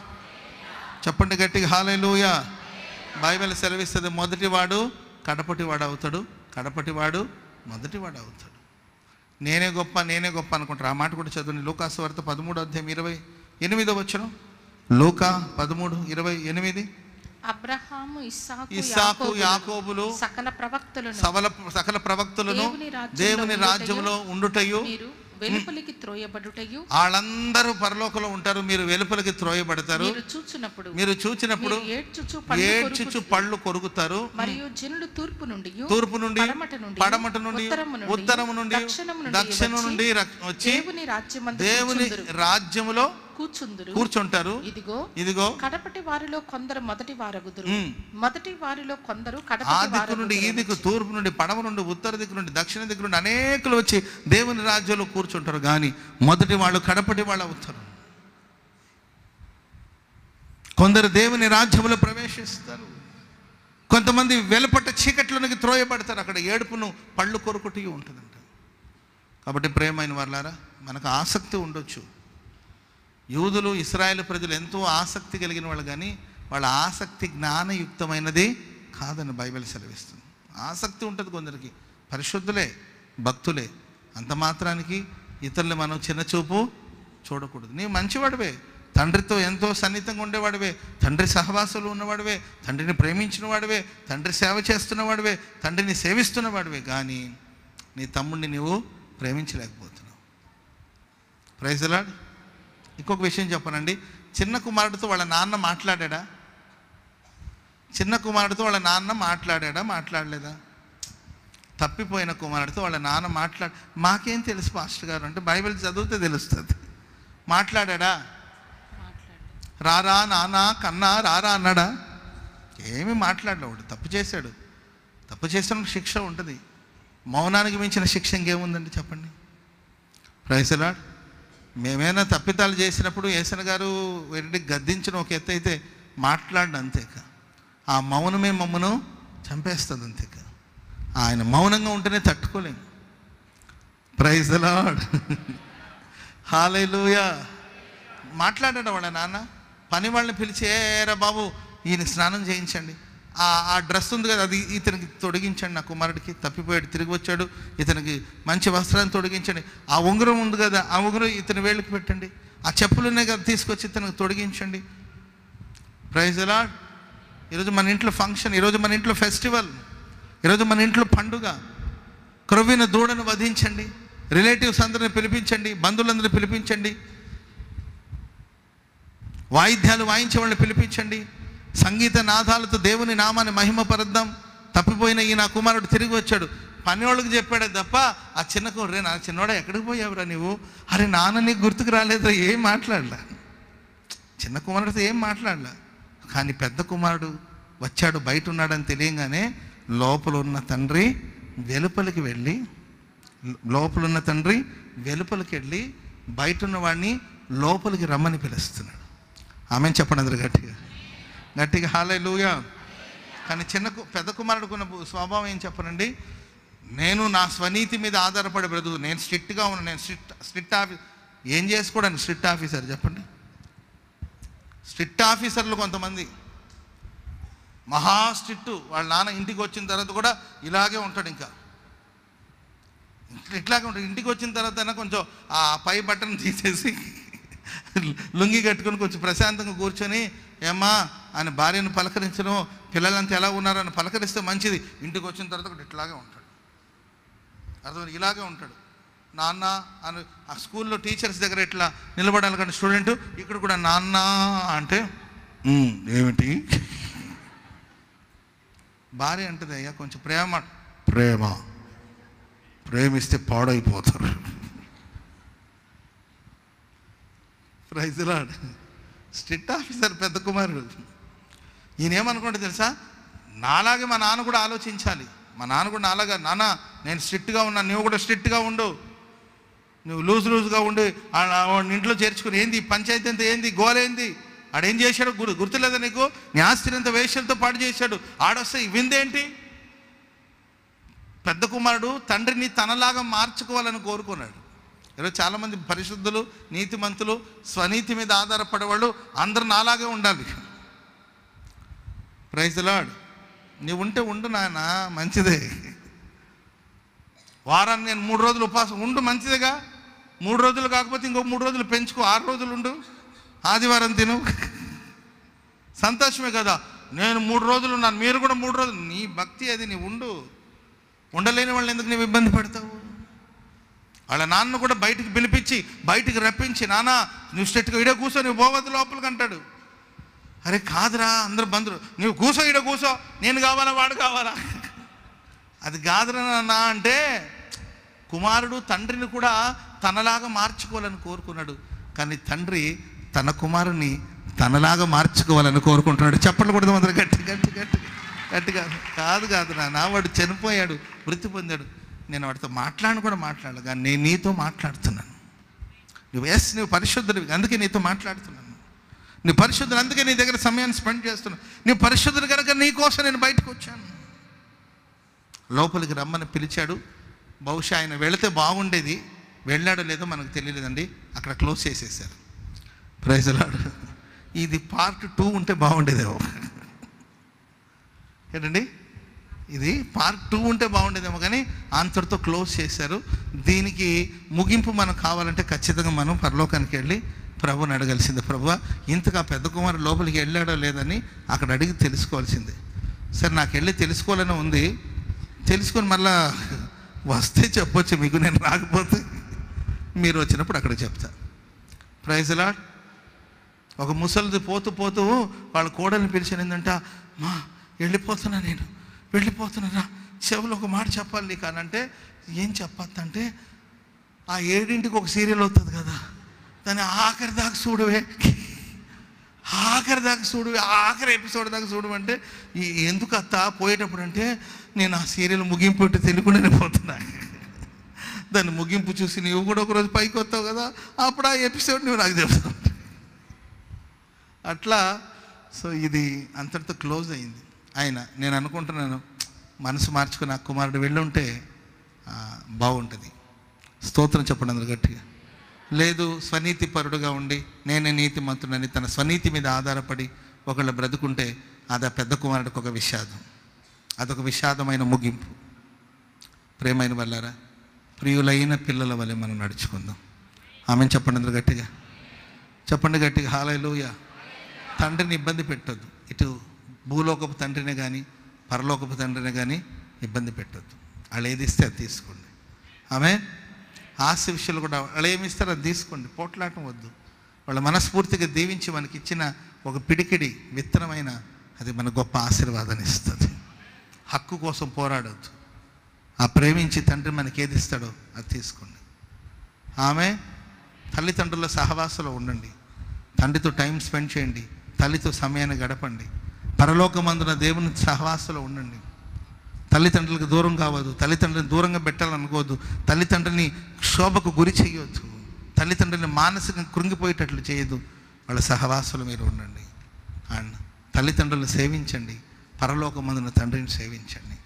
చెప్పండి గట్టిగా హల్లెలూయా. బైబిల్ సెలవిస్తుంది, మొదటివాడు కడపటివాడు అవుతాడు, కడపటివాడు మొదటివాడు అవుతాడు. నేనే గొప్ప అనుకుంటారు. ఆ మాట కూడా చదువుని. లూకా సువార్త 13:28 లూకా 13:28. అబ్రహాము, ఇస్సాకు, యాకోబులు సకల ప్రవక్తలను దేవుని రాజ్యంలో ఉండుటయు వెలుపలికి త్రోయబడుటయు, వాళ్ళందరూ పరలోకంలో ఉంటారు, మీరు వెలుపలికి త్రోయబడతారు. మీరు చూచినప్పుడు ఏడ్చుచు పళ్ళు కొరుకుతారు. మరియు జనులు తూర్పు నుండి పడమట నుండి ఉత్తరము నుండి దక్షిణం నుండి వచ్చి దేవుని రాజ్యములో కూర్చుంటారు. ఇదిగో కడపటి వారిలో కొందరు మొదటి వారగుదురు, మొదటి వారిలో కొందరు ఆ దిక్కు నుండి ఈ దిక్కు, తూర్పు నుండి పడవ నుండి ఉత్తర దిక్కు నుండి దక్షిణ దిక్కు నుండి అనేకులు వచ్చి దేవుని రాజ్యంలో కూర్చుంటారు. కానీ మొదటి వాళ్ళు కడపటి వాళ్ళు అవుతారు. కొందరు దేవుని రాజ్యంలో ప్రవేశిస్తారు, కొంతమంది వెలుపట చీకట్లోనికి త్రోయబడతారు. అక్కడ ఏడుపును పళ్ళు కొరుకుతూ ఉంటుందంట. కాబట్టి ప్రియమైన వారలారా, మనకు ఆసక్తి ఉండొచ్చు. యూదులు, ఇశ్రాయేలు ప్రజలు ఎంతో ఆసక్తి కలిగిన వాళ్ళు, కానీ వాళ్ళ ఆసక్తి జ్ఞానయుక్తమైనది కాదని బైబిల్ సెలవిస్తుంది. ఆసక్తి ఉంటుంది కొందరికి, పరిశుద్ధులే, భక్తులే. అంత మాత్రానికి ఇతరులు మనం చిన్నచూపు చూడకూడదు. నీవు మంచివాడివే, తండ్రితో ఎంతో సన్నిహితంగా ఉండేవాడివే, తండ్రి సహవాసులు ఉన్నవాడివే, తండ్రిని ప్రేమించిన వాడివే, తండ్రి సేవ చేస్తున్నవాడివే, తండ్రిని సేవిస్తున్నవాడివే. కానీ నీ తమ్ముడిని నువ్వు ప్రేమించలేకపోతున్నావు. Praise the lord. ఇంకొక విషయం చెప్పనండి. చిన్న కుమారుడితో వాళ్ళ నాన్న మాట్లాడా? చిన్న కుమారుడితో వాళ్ళ నాన్న మాట్లాడలేదా? తప్పిపోయిన కుమారుడితో వాళ్ళ నాన్న మాకేం తెలుసు పాస్టర్ గారు అంటే, బైబిల్ చదివితే తెలుస్తుంది. మాట్లాడా? రారా నాన్న కన్నా రారా అన్నాడా? ఏమీ మాట్లాడలేవాడు. తప్పు చేశాడు. తప్పు చేసిన శిక్ష ఉంటుంది. మౌనానికి మించిన శిక్ష ఇంకేముందండి చెప్పండి. Praise the Lord. మేమైనా తప్పితాలు చేసినప్పుడు యేసన్న గారు వెంటనే గద్దించిన ఒక ఎత్తు అయితే, మాట్లాడిన అంతేక ఆ మౌనమే మమ్మను చంపేస్తుంది. అంతేక ఆయన మౌనంగా ఉంటేనే తట్టుకోలేము. Praise the Lord. హల్లెలూయా. మాట్లాడాడు వాళ్ళ నాన్న. పని వాళ్ళని పిలిచి, ఏరా బాబు ఈయన స్నానం చేయించండి, ఆ డ్రెస్ ఉంది కదా అది ఇతనికి తొడిగించండి, నా కుమారుడికి తప్పిపోయాడు తిరిగి వచ్చాడు, ఇతనికి మంచి వస్త్రాన్ని తొడిగించండి, ఆ ఉంగరం ఉంది కదా ఆ ఉంగరం ఇతని వేళ్ళకి పెట్టండి, ఆ చెప్పులు ఉన్నాయి కదా తీసుకొచ్చి ఇతనికి తొడిగించండి. Praise the lord. ఈరోజు మన ఇంట్లో ఫంక్షన్, ఈరోజు మన ఇంట్లో ఫెస్టివల్, ఈరోజు మన ఇంట్లో పండుగ. క్రొవ్విన దూడను వధించండి, రిలేటివ్స్ అందరిని పిలిపించండి, బంధువులందరినీ పిలిపించండి, వాయిద్యాలు వాయించే వాళ్ళని పిలిపించండి, సంగీత నాదాలతో దేవుని నామాన్ని మహిమపరద్దాం. తప్పిపోయిన ఈ నా కుమారుడు తిరిగి వచ్చాడు. పని వాళ్ళకి చెప్పాడే తప్ప ఆ చిన్న కుమారుడు, నా చిన్నోడా ఎక్కడికి పోయావురా నువ్వు, అరే నాన్న నీకు గుర్తుకు రాలేదురా, ఏం మాట్లాడలా. చిన్న కుమారుడితో ఏం మాట్లాడలా. కానీ పెద్ద కుమారుడు వచ్చాడు, బయట ఉన్నాడని తెలియగానే లోపల ఉన్న తండ్రి వెలుపలికి వెళ్ళి బయట ఉన్నవాడిని లోపలికి రమ్మని పిలుస్తున్నాడు. ఆమెను చెప్పండి అందరు గట్టిగా హల్లెలూయా. కానీ పెద్ద కుమారుడుకున్న స్వభావం ఏం చెప్పనండి, నేను నా స్వనీతి మీద ఆధారపడే బ్రతుకు, నేను స్ట్రిక్ట్గా ఉన్నాను, నేను స్ట్రిక్ట్ ఏం చేసుకోవడానికి స్ట్రిక్ట్ ఆఫీసర్ చెప్పండి. స్ట్రిక్ట్ ఆఫీసర్లు కొంతమంది మహా స్ట్రిక్ట్, వాళ్ళ నాన్న ఇంటికి వచ్చిన తర్వాత కూడా ఇలాగే ఉంటాడు, ఇంకా ఇట్లాగే ఉంటాడు. ఇంటికి వచ్చిన తర్వాత కొంచెం ఆ పై బట్టను తీసేసి లుంగి కట్టుకొని కొంచెం ప్రశాంతంగా కూర్చొని, ఏమ్మా ఆయన భార్యను పలకరించడం, పిల్లలంతా ఎలా ఉన్నారని పలకరిస్తే మంచిది. ఇంటికి వచ్చిన తర్వాత కూడా ఇట్లాగే ఉంటాడు, అర్థం ఇలాగే ఉంటాడు. నాన్న అని ఆ స్కూల్లో టీచర్స్ దగ్గర ఇట్లా నిలబడాలి, కానీ స్టూడెంట్ ఇక్కడ కూడా నాన్న అంటే ఏమిటి. భార్య అంటది, అయ్యా కొంచెం ప్రేమిస్తే పాడైపోతారు. Praise the Lord. Strict officer పెద్ద కుమారుడు. ఈయన ఏమనుకుంటే తెలుసా, నాలాగే మా నాన్న కూడా ఆలోచించాలి. మా నాన్న కూడా నాలాగా, నాన్న నేను స్ట్రిక్ట్గా ఉన్నాను, నువ్వు కూడా స్ట్రిక్ట్గా ఉండు, నువ్వు లూజ్గా ఉండి ఇంట్లో చేర్చుకుని ఏంది పంచాయతీ అంతా, ఏంది గోలేంది, ఆడేం చేశాడు గుర్తులేదా నీకు, నీ ఆస్తినంత వేషలతో పాడు చేశాడు, ఆడొస్తే విందేంటి. పెద్ద కుమారుడు తండ్రిని తనలాగా మార్చుకోవాలని కోరుకున్నాడు. ఈరోజు చాలామంది పరిశుద్ధులు, నీతిమంతులు, స్వనీతి మీద ఆధారపడేవాళ్ళు అందరూ నాలాగే ఉండాలి. Praise the lord. నీవు ఉంటే ఉండు నాయన, మంచిదే. వారాన్ని నేను 3 రోజులు ఉపవాసం ఉండు, మంచిదేగా. 3 రోజులు కాకపోతే ఇంకో 3 రోజులు పెంచుకో, 6 రోజులు ఉండు, ఆదివారం తిను, సంతోషమే కదా. నేను 3 రోజులు ఉన్నాను, మీరు కూడా 3 రోజులు. నీ భక్తి అది, నీ ఉండు. ఉండలేని వాళ్ళని ఎందుకు నువ్వు ఇబ్బంది పడతావు. వాళ్ళ నాన్న కూడా బయటికి పిలిపించి బయటికి రప్పించి, నాన్న నువ్వు స్ట్రెట్గా ఇడే కూర్చో, నువ్వు పోవద్దు లోపలికి అంటాడు. అరే కాదురా, అందరు బంధువులు, నువ్వు కూర్చో, ఇడే కూర్చో, నేను కావాలా వాడు కావాలా, అది కాదురా నాన్న అంటే. కుమారుడు తండ్రిని కూడా తనలాగా మార్చుకోవాలని కోరుకున్నాడు, కానీ తండ్రి తన కుమారుని తనలాగా మార్చుకోవాలని కోరుకుంటున్నాడు. చెప్పలు కూడా అందరూ గట్టిగా కాదు నా వాడు చనిపోయాడు, మృతి పొందాడు, నేను వాడితో మాట్లాడను కానీ నేను నీతో మాట్లాడుతున్నాను. నువ్వు పరిశుద్ధుడివి, అందుకే నీతో మాట్లాడుతున్నాను. నువ్వు పరిశుద్ధుడు, అందుకే నీ దగ్గర సమయాన్ని స్పెండ్ చేస్తున్నాను. నువ్వు పరిశుద్ధుడు కనుక నీ కోసం నేను బయటకు వచ్చాను. లోపలికి రమ్మని పిలిచాడు. బహుశా ఆయన వెళితే బాగుండేది, వెళ్ళాడో లేదో మనకు తెలియలేదండి. అక్కడ క్లోజ్ చేసేసారు. Praise lord. ఇది పార్ట్ 2 ఉంటే బాగుండేదేమో ఏంటండి, ఇది పార్ట్ 2 ఉంటే బాగుండేదేమో, కానీ అంతటితో క్లోజ్ చేశారు. దీనికి ముగింపు మనకు కావాలంటే ఖచ్చితంగా మనం పరలోకానికి వెళ్ళి ప్రభుని అడగాల్సిందే. ప్రభువా, ఇంతగా పెద్ద కుమారుడు లోపలికి వెళ్ళాడో లేదని అక్కడ అడిగి తెలుసుకోవాల్సిందే. సరే, నాకు వెళ్ళి తెలుసుకోవాలని ఉంది, తెలుసుకొని మళ్ళా వస్తే చెప్పొచ్చు మీకు, నేను రాకపోతే మీరు వచ్చినప్పుడు అక్కడ చెప్తా. Praise lord. ఒక ముసలిది పోతూ వాళ్ళ కోడల్ని పిలిచిన ఏంటంటే, మా వెళ్ళిపోతున్నారా, చెవులు ఒక మాట చెప్పాలి నీకు అనంటే, ఏం చెప్పద్దంటే, ఆ 7ంటికి ఒక సీరియల్ అవుతుంది కదా, దాన్ని ఆఖరి దాకా చూడవే, ఆఖరి ఎపిసోడ్ దాకా చూడమంటే, ఎందుకు అత్త పోయేటప్పుడు అంటే, నేను ఆ సీరియల్ ముగింపు తెలియకుండానే పోతున్నా, దాన్ని ముగింపు చూసి నువ్వు కూడా ఒకరోజు పైకి వస్తావు కదా, అప్పుడు ఆ ఎపిసోడ్ నువ్వు నాకు చెప్తావు అట్లా. సో ఇది అంతటితో క్లోజ్ అయింది. నేను అనుకుంటున్నాను, మనసు మార్చుకుని ఆ కుమారుడు వెళ్ళుంటే బాగుంటుంది. స్తోత్రం చెప్పండి అందరూ గట్టిగా. లేదు, స్వనీతి పరుడుగా ఉండి నేనే నీతిమంతుడని తన స్వనీతి మీద ఆధారపడి ఒకళ్ళు బ్రతుకుంటే అది ఆ పెద్ద కుమారుడికి ఒక విషాదం, అదొక విషాదమైన ముగింపు. ప్రేమైన వాళ్ళారా, ప్రియులైన పిల్లల వలె మనం నడుచుకుందాం. ఆమెను చెప్పండి అందరూ గట్టిగా, హల్లెలూయా. తండ్రిని ఇబ్బంది పెట్టొద్దు. ఇటు భూలోకపు తండ్రినే కానీ పరలోకపు తండ్రినే కానీ ఇబ్బంది పెట్టొద్దు. వాళ్ళు ఏది ఇస్తే అది తీసుకోండి. ఆమె ఆశ విషయాలు కూడా వాళ్ళు ఏమి ఇస్తారో అది తీసుకోండి. పోట్లాటం వద్దు. వాళ్ళ మనస్ఫూర్తిగా దీవించి మనకి ఇచ్చిన ఒక పిడికిడి విత్తనమైన అది మన గొప్ప ఆశీర్వాదాన్ని ఇస్తుంది. హక్కు కోసం పోరాడొద్దు. ఆ ప్రేమించి తండ్రి మనకి ఏది ఇస్తాడో అది తీసుకోండి. ఆమె తల్లిదండ్రుల సహవాసంలో ఉండండి. తండ్రితో టైం స్పెండ్ చేయండి. తల్లితో సమయాన్ని గడపండి. పరలోకమందున దేవుని సహవాసంలో ఉండండి. తల్లిదండ్రులకు దూరం కావద్దు. తల్లిదండ్రులను దూరంగా పెట్టాలనుకోవద్దు. తల్లిదండ్రులని క్షోభకు గురి చేయొద్దు. తల్లిదండ్రులని మానసికంగా కృంగిపోయేటట్లు చేయొద్దు. వాళ్ళ సహవాసంలో మీరు ఉండండి. అండ్ తల్లిదండ్రులను సేవించండి. పరలోకమందున తండ్రిని సేవించండి.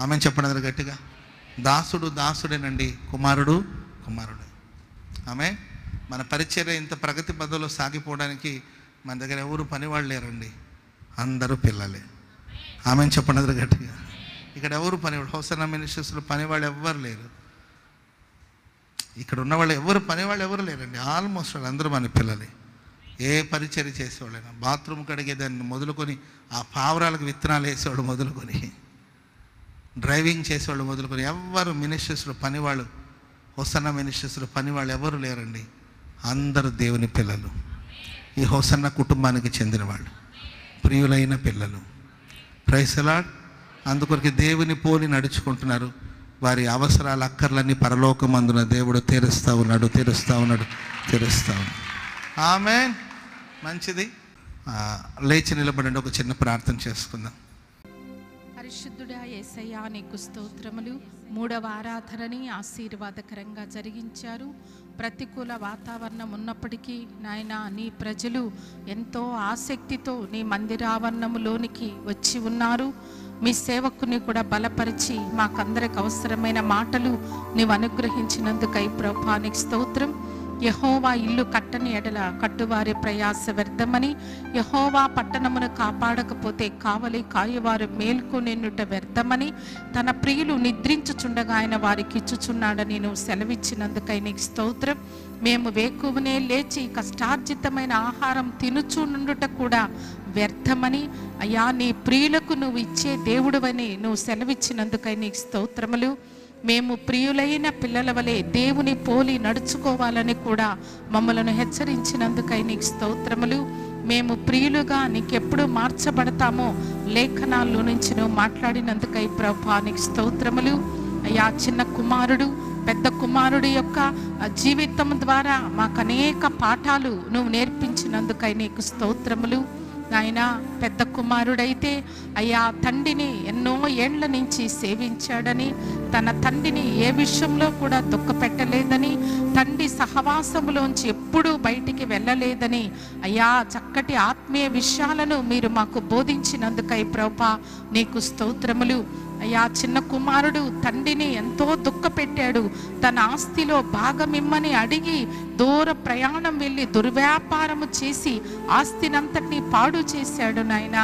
ఆమె చెప్పండి అందరూ గట్టిగా. దాసుడు దాసుడేనండి, కుమారుడు కుమారుడే. ఆమె మన పరిచర్య ఇంత ప్రగతి పదంలో సాగిపోవడానికి మన దగ్గర ఎవరు పనివాళ్ళు లేరండి, అందరూ పిల్లలే. ఆమె చెప్పండి అందరూ గట్టిగా. ఇక్కడ ఎవరు పనివాళ్ళు, హోసన్నా మినిస్ట్రీస్లో పనివాళ్ళు ఎవ్వరు లేరు. ఇక్కడ ఉన్న వాళ్ళు పనివాళ్ళు ఎవరు లేరండి. ఆల్మోస్ట్ వాళ్ళందరూ మన పిల్లలే. ఏ పరిచర్య చేసేవాళ్ళైనా, బాత్రూమ్ కడిగేదాన్ని మొదలుకొని, ఆ పావురాలకు విత్తనాలు వేసేవాళ్ళు మొదలుకొని, డ్రైవింగ్ చేసేవాళ్ళు మొదలుకొని ఎవరు మినిస్ట్రీస్లో పనివాళ్ళు, హోసన్నా మినిస్ట్రీస్లో పనివాళ్ళు ఎవరు లేరండి. అందరూ దేవుని పిల్లలు, ఈ హోసన్నా కుటుంబానికి చెందినవాళ్ళు, ప్రియులైన పిల్లలు. Praise the Lord. అందుకొరకు దేవుని పోలి నడుచుకుంటున్నారు. వారి అవసరాల అక్కర్లన్నీ పరలోకమందున దేవుడు తీరుస్తూ ఉన్నాడు. ఆమేన్. మంచిది. లేచి నిలబడండి, ఒక చిన్న ప్రార్థన చేసుకుందాం. పరిశుద్ధుడా యేసయ్యా, నీకు స్తోత్రములు. 3వ ఆరాధనని ఆశీర్వాదకరంగా జరిగించారు. ప్రతికూల వాతావరణం ఉన్నప్పటికీ నాయన, నీ ప్రజలు ఎంతో ఆసక్తితో నీ మందిరావరణములోనికి వచ్చి ఉన్నారు. మీ సేవకుని కూడా బలపరిచి మాకందరికి అవసరమైన మాటలు నీవు అనుగ్రహించినందుకై ప్రభువా నీకు స్తోత్రం. యెహోవా ఇల్లు కట్టని ఎడల కట్టువారి ప్రయాస వ్యర్థమని, యెహోవా పట్టణమును కాపాడకపోతే కావలి కాయవారు మేల్కొనెన్నుట వ్యర్థమని, తన ప్రియులు నిద్రించుచుండగా ఆయన వారికి ఇచ్చుచున్నాడని నువ్వు సెలవిచ్చినందుకై నీకు స్తోత్రం. మేము వేకువనే లేచి కష్టార్జితమైన ఆహారం తినుచుండుట కూడా వ్యర్థమని, అయ్యా నీ ప్రియులకు నువ్వు ఇచ్చే దేవుడువని నువ్వు సెలవిచ్చినందుకై నీకు స్తోత్రములు. మేము ప్రియులైన పిల్లల వలె దేవుని పోలి నడుచుకోవాలని కూడా మమ్మలను హెచ్చరించినందుకై నీకు స్తోత్రములు. మేము ప్రియులుగా నీకెప్పుడు మార్చబడతామో లేఖనాల్లో నుంచి నువ్వు మాట్లాడినందుకై ప్రభువా నీకు స్తోత్రములు. అయ్యా చిన్న కుమారుడు పెద్ద కుమారుడి యొక్క జీవితం ద్వారా మాకు అనేక పాఠాలు నువ్వు నేర్పించినందుకై నీకు స్తోత్రములు నాయనా. పెద్ద కుమారుడైతే అయ్యా తండ్రిని ఎన్నో ఏండ్ల నుంచి సేవించాడని, తన తండ్రిని ఏ విషయంలో కూడా దుఃఖపెట్టలేదని, తండ్రి సహవాసములోంచి ఎప్పుడూ బయటికి వెళ్ళలేదని అయ్యా చక్కటి ఆత్మీయ విషయాలను మీరు మాకు బోధించినందుకై ప్రభువా నీకు స్తోత్రములు అయ్యా. చిన్న కుమారుడు తండ్రిని ఎంతో దుఃఖపెట్టాడు. తన ఆస్తిలో భాగమిమ్మని అడిగి దూర ప్రయాణం వెళ్ళి దుర్వ్యాపారము చేసి ఆస్తినంతటినీ పాడు చేశాడు నాయన.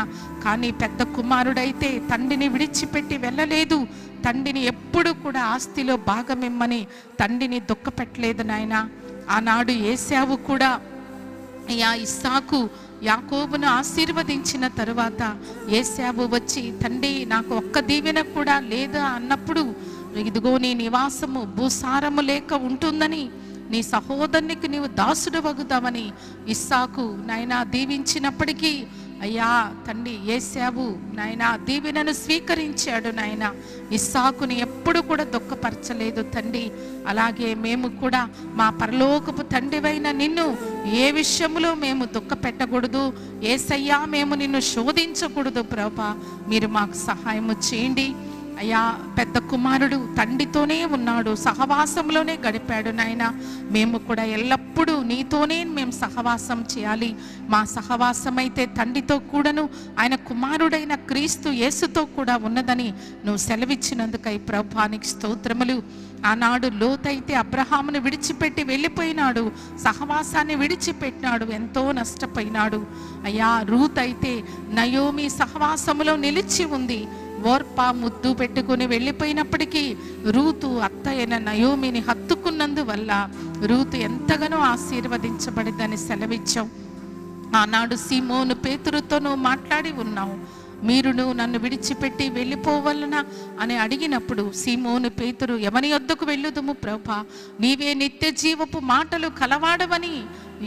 కానీ పెద్ద కుమారుడైతే తండ్రిని విడిచిపెట్టి వెళ్ళలేదు. తండ్రిని ఎప్పుడు కూడా ఆస్తిలో భాగమిమ్మని తండ్రిని దుఃఖపెట్టలేదు నాయన. ఆనాడు ఏశావు కూడా అయ్యా ఇస్సాకు యాకోబును ఆశీర్వదించిన తరువాత ఏశావు వచ్చి తండ్రి నాకు ఒక్క దీవెన కూడా లేదా అన్నప్పుడు, ఇదిగో నీ నివాసము భూసారము లేక ఉంటుందని, నీ సహోదరునికి నీవు దాసుడు వగుదామని ఇస్సాకు నాయనా దీవించినప్పటికీ అయ్యా తండ్రి ఏశావు నాయనా దీవెనను స్వీకరించాడు నాయన. ఇస్సాకుని ఎప్పుడు కూడా దుఃఖపరచలేదు తండ్రి. అలాగే మేము కూడా మా పరలోకపు తండ్రివైన నిన్ను ఏ విషయంలో మేము దుఃఖపెట్టకూడదు యేసయ్యా, మేము నిన్ను శోధించకూడదు ప్రభా, మీరు మాకు సహాయము చేయండి అయ్యా. పెద్ద కుమారుడు తండ్రితోనే ఉన్నాడు, సహవాసంలోనే గడిపాడు నాయన. మేము కూడా ఎల్లప్పుడూ నీతోనే మేము సహవాసం చేయాలి. మా సహవాసం అయితే తండ్రితో కూడాను ఆయన కుమారుడైన క్రీస్తు యేసుతో కూడా ఉన్నదని నువ్వు సెలవిచ్చినందుకై ప్రభువానికి స్తోత్రములు. ఆనాడు లోతైతే అబ్రహామును విడిచిపెట్టి వెళ్ళిపోయినాడు, సహవాసాన్ని విడిచిపెట్టినాడు, ఎంతో నష్టపోయినాడు అయ్యా. రూత్ అయితే నయోమి సహవాసములో నిలిచి ఉంది. ఓర్పా ముద్దు పెట్టుకుని వెళ్ళిపోయినప్పటికీ రూతు అత్త అయిన నయోమిని హత్తుకున్నందువల్ల రూతు ఎంతగానో ఆశీర్వదించబడిందని సెలవిచ్చావు. ఆనాడు సీమోను పేతురుతో నువ్వు మాట్లాడి ఉన్నావు. మీరును నన్ను విడిచిపెట్టి వెళ్ళిపోవలనా అని అడిగినప్పుడు సీమోను పేతురు ఎవని వద్దకు వెళ్ళుదుము ప్రభా, నీవే నిత్య జీవపు మాటలు కలవాడవని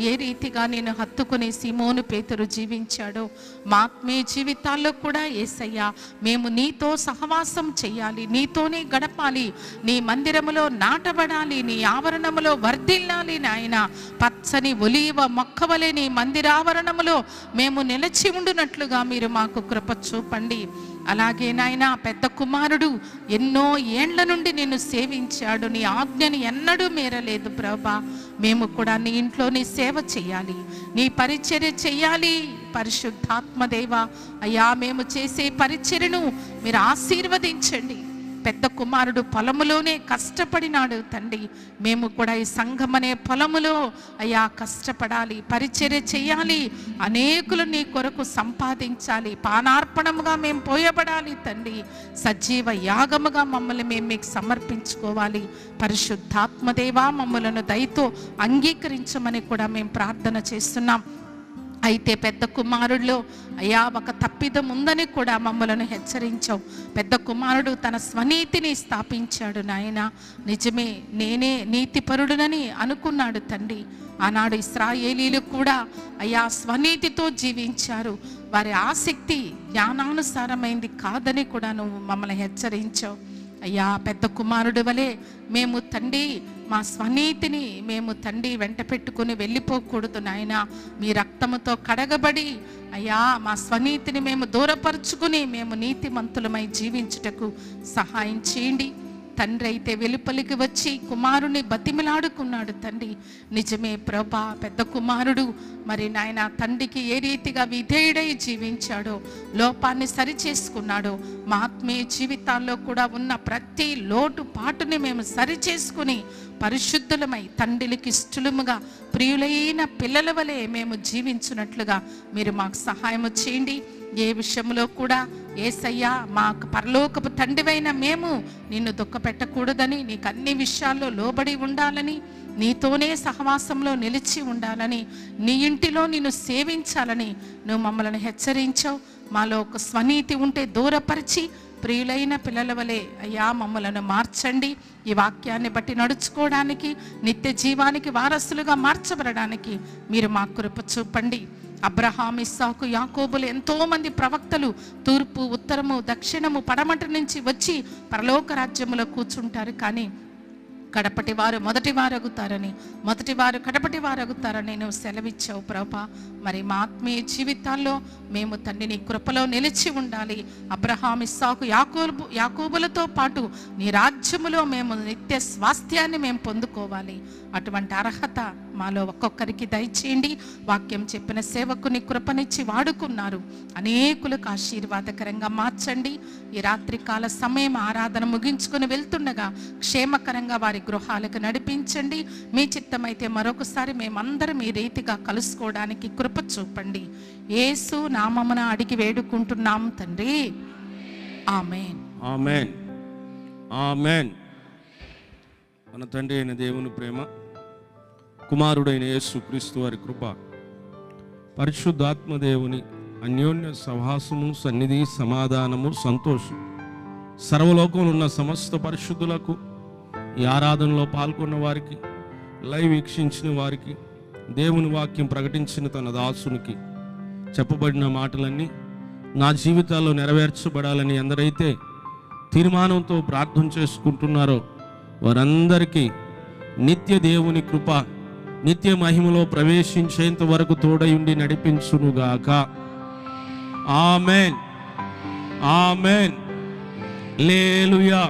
ఏ రీతిగా నేను హత్తుకుని సీమోను పేతురు జీవించాడో మా ఆత్మీయ జీవితాల్లో కూడా యేసయ్యా మేము నీతో సహవాసం చెయ్యాలి, నీతోనే గడపాలి, నీ మందిరములో నాటబడాలి, నీ ఆవరణములో వర్ధిల్లాలి నాయన. పచ్చని ఒలీవ మొక్కవలే నీ మందిరావరణములో మేము నిలిచి ఉండునట్లుగా మీరు మాకు కృప చూపండి. అలాగే నాయన పెద్ద కుమారుడు ఎన్నో ఏండ్ల నుండి నిన్ను సేవించాడు, నీ ఆజ్ఞని ఎన్నడూ మీరలేదు ప్రభా. మేము కూడా నీ ఇంట్లో నీ సేవ చేయాలి, నీ పరిచర్య చెయ్యాలి. పరిశుద్ధాత్మదేవ అయ్యా మేము చేసే పరిచర్యను మీరు ఆశీర్వదించండి. పెద్ద కుమారుడు పొలములోనే కష్టపడినాడు తండ్రి, మేము కూడా ఈ సంఘం అనే పొలములో అయ్యా కష్టపడాలి, పరిచర్య చేయాలి, అనేకులు నీ కొరకు సంపాదించాలి, పానార్పణముగా మేము పోయబడాలి తండ్రి. సజీవ యాగముగా మమ్మల్ని మేము మీకు సమర్పించుకోవాలి. పరిశుద్ధాత్మదేవా మమ్మలను దయతో అంగీకరించమని కూడా మేము ప్రార్థన చేస్తున్నాం. అయితే పెద్ద కుమారుడిలో అయ్యా ఒక తప్పిదం ఉందని కూడా మమ్మలను హెచ్చరించావు. పెద్ద కుమారుడు తన స్వనీతిని స్థాపించాడు నాయన. నిజమే, నేనే నీతిపరుడునని అనుకున్నాడు తండ్రి. ఆనాడు ఇశ్రాయేలీలు కూడా అయ్యా స్వనీతితో జీవించారు. వారి ఆసక్తి జ్ఞానానుసారమైంది కాదని కూడా నువ్వు మమ్మల్ని హెచ్చరించావు. అయ్యా పెద్ద కుమారుడు వలె మేము తండ్రి మా స్వనీతిని మేము తండ్రి వెంట పెట్టుకుని వెళ్ళిపోకూడదు నాయన. మీ రక్తముతో కడగబడి అయ్యా మా స్వనీతిని మేము దూరపరుచుకుని మేము నీతిమంతులమై జీవించుటకు సహాయం చేయండి. తండ్రి అయితే వెలుపలికి వచ్చి కుమారుని బతిమిలాడుకున్నాడు తండ్రి. నిజమే ప్రభా, పెద్ద కుమారుడు మరి నాయన తండ్రికి ఏ రీతిగా విధేయుడై జీవించాడో, లోపాన్ని సరిచేసుకున్నాడో, మా ఆత్మీయ జీవితాల్లో కూడా ఉన్న ప్రతి లోటు పాటుని మేము సరిచేసుకుని పరిశుద్ధులమై తండ్రికి ఇష్టలుముగా ప్రియులైన పిల్లల వలె మేము జీవించున్నట్లుగా మీరు మాకు సహాయము చేయండి. ఏ విషయంలో కూడా యేసయ్యా మాకు పరలోకపు తండ్రివైన మేము నిన్ను దుఃఖపెట్టకూడదని, నీకు అన్ని విషయాల్లో లోబడి ఉండాలని, నీతోనే సహవాసంలో నిలిచి ఉండాలని, నీ ఇంటిలో నిన్ను సేవించాలని నువ్వు మమ్మల్ని హెచ్చరించావు. మాలో ఒక స్వనీతి ఉంటే దూరపరిచి ప్రియులైన పిల్లల వలె అయ్యా మమ్మలను మార్చండి. ఈ వాక్యాన్ని బట్టి నడుచుకోవడానికి, నిత్య జీవానికి వారసులుగా మార్చబడడానికి మీరు మా కృప చూపండి. అబ్రహాం, ఇస్సాకు, యాకోబులు ఎంతోమంది ప్రవక్తలు తూర్పు, ఉత్తరము, దక్షిణము, పడమటి నుంచి వచ్చి పరలోక రాజ్యములో కూర్చుంటారు. కానీ కడపటి వారు మొదటి వారు అగుతారని, మొదటి వారు కడపటి వారు అగుతారని నువ్వు సెలవిచ్చావు ప్రభా. మరి మా ఆత్మీయ జీవితాల్లో మేము తండ్రి నీ కృపలో నిలిచి ఉండాలి. అబ్రహాం, ఇస్సాకు, యాకోబులతో పాటు నీ రాజ్యములో మేము నిత్య స్వాస్థ్యాన్ని మేము పొందుకోవాలి. అటువంటి అర్హత మాలో ఒక్కొక్కరికి దయచేయండి. వాక్యం చెప్పిన సేవకుని కృపనిచ్చి వాడుకున్నారు, అనేకులకు ఆశీర్వాదకరంగా మార్చండి. ఈ రాత్రికాల సమయం ఆరాధన ముగించుకొని వెళ్తుండగా క్షేమకరంగా వారి గృహాలకు నడిపించండి. మీ చిత్తమైతే మరొకసారి మేమందరం ఈ రీతిగా కలుసుకోవడానికి కృప చూపండి. యేసు నామమున అడిగి వేడుకుంటున్నాం తండ్రి, ఆమేన్. ఆమేన్. ఆమేన్. మన తండ్రి అయిన దేవుని ప్రేమ, కుమారుడైన యేసుక్రీస్తు వారి కృప, పరిశుద్ధాత్మ దేవుని అన్యోన్య సహవాసము, సన్నిధి, సమాధానము, సంతోషం సర్వలోకంలో ఉన్న సమస్త పరిశుద్ధులకు, ఈ ఆరాధనలో పాల్గొన్న వారికి, లైవ్ వీక్షించిన వారికి, దేవుని వాక్యం ప్రకటించిన తన దాసునికి చెప్పబడిన మాటలన్నీ నా జీవితాల్లో నెరవేర్చబడాలని ఎందరైతే తీర్మానంతో ప్రార్థన చేసుకుంటున్నారో వారందరికీ నిత్య దేవుని కృప, నిత్య మహిమలో ప్రవేశించేంత వరకు తోడయుండి నడిపించునుగాక. ఆమేన్. ఆమేన్. హల్లెలూయా.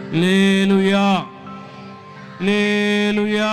హల్లెలూయా. హల్లెలూయా.